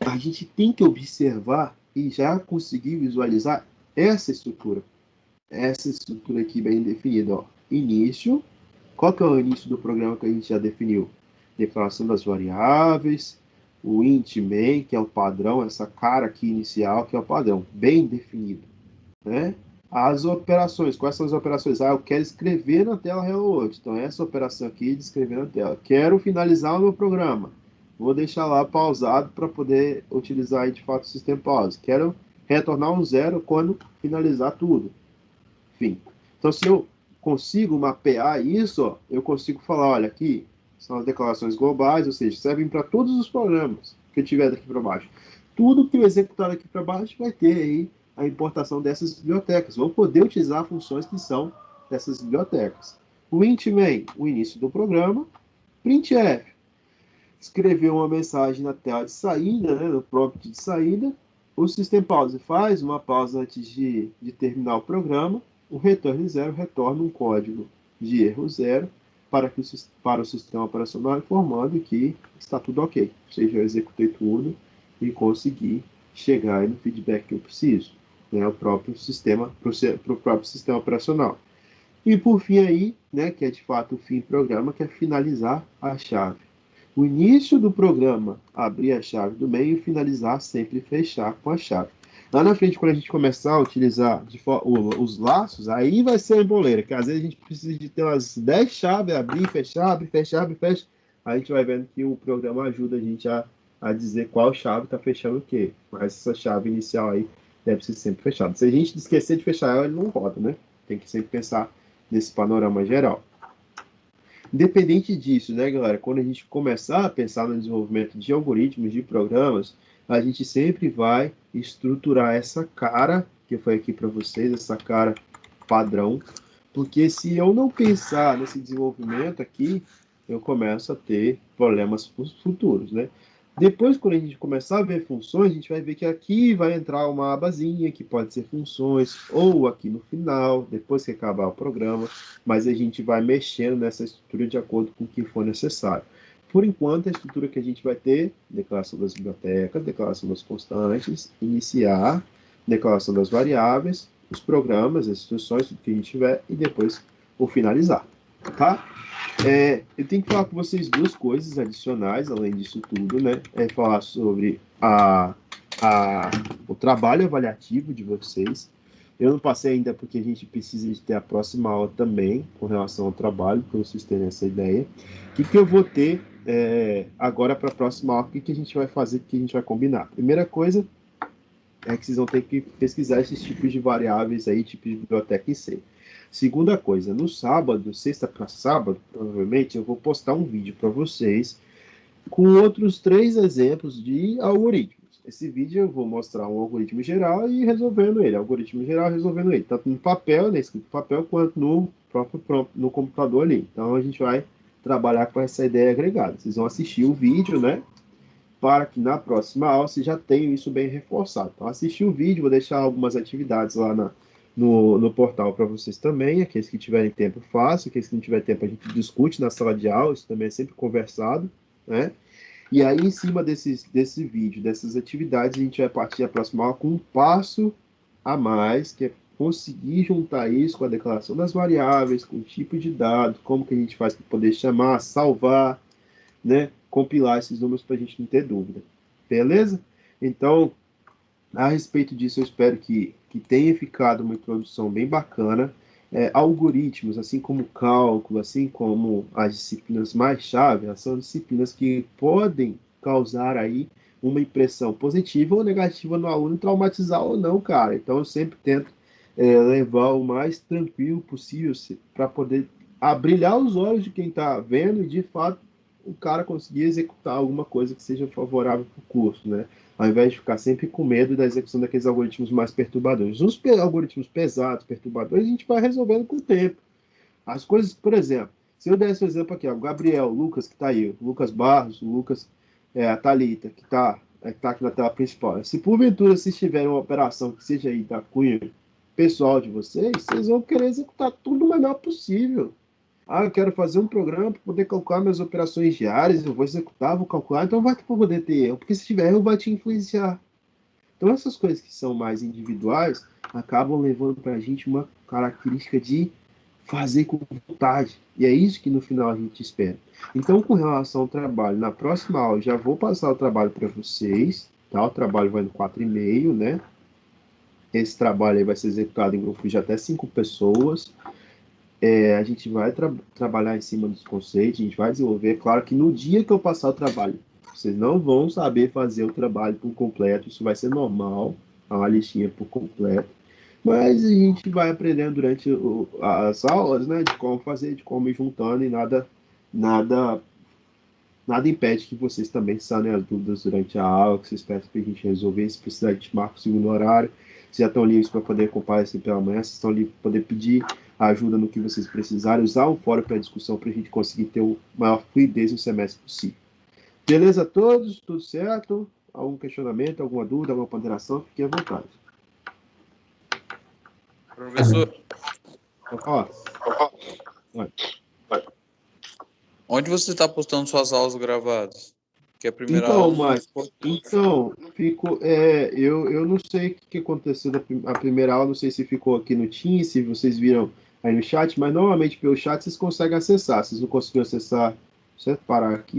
a gente tem que observar e já conseguir visualizar essa estrutura. Essa estrutura aqui bem definida. Ó. Início. Qual que é o início do programa que a gente já definiu? Declaração das variáveis, o int main, que é o padrão, essa cara aqui inicial, que é o padrão, bem definido. Né? As operações, quais são as operações? Ah, eu quero escrever na tela Hello World. Então, essa operação aqui de escrever na tela. Quero finalizar o meu programa. Vou deixar lá pausado para poder utilizar aí, de fato o System Pause. Quero retornar um 0 quando finalizar tudo. Enfim. Então, se eu consigo mapear isso, ó, eu consigo falar, olha, aqui são as declarações globais, ou seja, servem para todos os programas que eu tiver daqui para baixo. Tudo que eu executar daqui para baixo vai ter aí a importação dessas bibliotecas. Vou poder utilizar funções que são dessas bibliotecas. O int main, o início do programa. Printf, escrever uma mensagem na tela de saída, né, no prompt de saída. O System Pause faz uma pausa antes de terminar o programa. O return 0 retorna um código de erro 0 para o sistema operacional informando que está tudo ok. Ou seja, eu executei tudo e consegui chegar no feedback que eu preciso, né, o próprio sistema, para o próprio sistema operacional. E por fim aí, né, que é de fato o fim do programa, que é finalizar a chave. O início do programa, abrir a chave do meio e finalizar, sempre fechar com a chave. Lá na frente, quando a gente começar a utilizar os laços, aí vai ser a emboleira, que às vezes a gente precisa de ter umas 10 chaves, abrir, fechar, abrir, fechar, abrir, fecha. Aí a gente vai vendo que o programa ajuda a gente a dizer qual chave está fechando o quê. Mas essa chave inicial aí deve ser sempre fechada. Se a gente esquecer de fechar ela, ele não roda, né? Tem que sempre pensar nesse panorama geral. Independente disso, né, galera, quando a gente começar a pensar no desenvolvimento de algoritmos, de programas, a gente sempre vai estruturar essa cara, que foi aqui para vocês, essa cara padrão, porque se eu não pensar nesse desenvolvimento aqui, eu começo a ter problemas futuros, né? Depois, quando a gente começar a ver funções, a gente vai ver que aqui vai entrar uma abazinha, que pode ser funções, ou aqui no final, depois que acabar o programa, mas a gente vai mexendo nessa estrutura de acordo com o que for necessário. Por enquanto, a estrutura que a gente vai ter, declaração das bibliotecas, declaração das constantes, iniciar, declaração das variáveis, os programas, as instruções, tudo que a gente tiver, e depois o finalizar, tá? Eu tenho que falar com vocês duas coisas adicionais, além disso tudo, né? Falar sobre o trabalho avaliativo de vocês. Eu não passei ainda porque a gente precisa de ter a próxima aula também com relação ao trabalho, para vocês terem essa ideia. O que eu vou ter agora para a próxima aula? O que a gente vai fazer, o que a gente vai combinar? Primeira coisa é que vocês vão ter que pesquisar esses tipos de variáveis aí, tipo de biblioteca em C. Segunda coisa, no sábado, sexta para sábado, provavelmente, eu vou postar um vídeo para vocês com outros 3 exemplos de algoritmos. Esse vídeo eu vou mostrar um algoritmo geral e resolvendo ele. Algoritmo geral resolvendo ele, tanto no papel, né, escrito no papel, quanto no próprio prompt, no computador ali. Então a gente vai trabalhar com essa ideia agregada. Vocês vão assistir o vídeo, né? Para que na próxima aula vocês já tenham isso bem reforçado. Então, assistir o vídeo, vou deixar algumas atividades lá no portal para vocês também. Aqueles que tiverem tempo, façam. Aqueles que não tiverem tempo, a gente discute na sala de aula. Isso também é sempre conversado, né? E aí, em cima desse vídeo, dessas atividades, a gente vai partir a próxima aula com um passo a mais, que é conseguir juntar isso com a declaração das variáveis, com o tipo de dado, como que a gente faz para poder chamar, salvar, né? Compilar esses números para a gente não ter dúvida. Beleza? Então, a respeito disso, eu espero que tenha ficado uma introdução bem bacana. Algoritmos, assim como cálculo, assim como as disciplinas mais chave, são disciplinas que podem causar aí uma impressão positiva ou negativa no aluno, traumatizar ou não, cara. Então, eu sempre tento levar o mais tranquilo possível para poder brilhar os olhos de quem está vendo e, de fato, o cara conseguir executar alguma coisa que seja favorável para o curso, né? Ao invés de ficar sempre com medo da execução daqueles algoritmos mais perturbadores. Os algoritmos pesados, perturbadores, a gente vai resolvendo com o tempo. As coisas, por exemplo, se eu desse um exemplo aqui, ó, o Gabriel, o Lucas, que está aí, o Lucas Barros, o Lucas, a Thalita, que está aqui na tela principal. Se porventura vocês tiverem uma operação que seja aí da cunha pessoal de vocês, vocês vão querer executar tudo o melhor possível. Eu quero fazer um programa para poder calcular minhas operações diárias, eu vou executar, vou calcular, então vai poder ter erro, porque se tiver erro vai te influenciar. Então essas coisas que são mais individuais acabam levando para a gente uma característica de fazer com vontade. E é isso que no final a gente espera. Então, com relação ao trabalho, na próxima aula eu já vou passar o trabalho para vocês, tá? O trabalho vai no 4,5, né? Esse trabalho aí vai ser executado em grupos de até 5 pessoas. A gente vai trabalhar em cima dos conceitos, a gente vai desenvolver. Claro que no dia que eu passar o trabalho, vocês não vão saber fazer o trabalho por completo, isso vai ser normal, uma listinha por completo. Mas a gente vai aprendendo durante as aulas, né, de como fazer, de como ir juntando, e nada impede que vocês também sanem as dúvidas durante a aula, que vocês peçam para a gente resolver. Se precisar, a gente marca o segundo horário. Vocês já estão livres para poder comparecer pela manhã, vocês estão livres para poder pedir ajuda no que vocês precisarem, usar o fórum para discussão para a gente conseguir ter o maior fluidez no semestre possível. Beleza a todos? Tudo certo? Algum questionamento, alguma dúvida, alguma ponderação? Fiquem à vontade.
Professor, onde você está postando suas aulas gravadas? Que a primeira aula...
eu não sei o que aconteceu na primeira aula, não sei se ficou aqui no Teams, se vocês viram aí no chat, mas normalmente pelo chat vocês conseguem acessar. Vocês não conseguiram acessar, deixa eu parar aqui.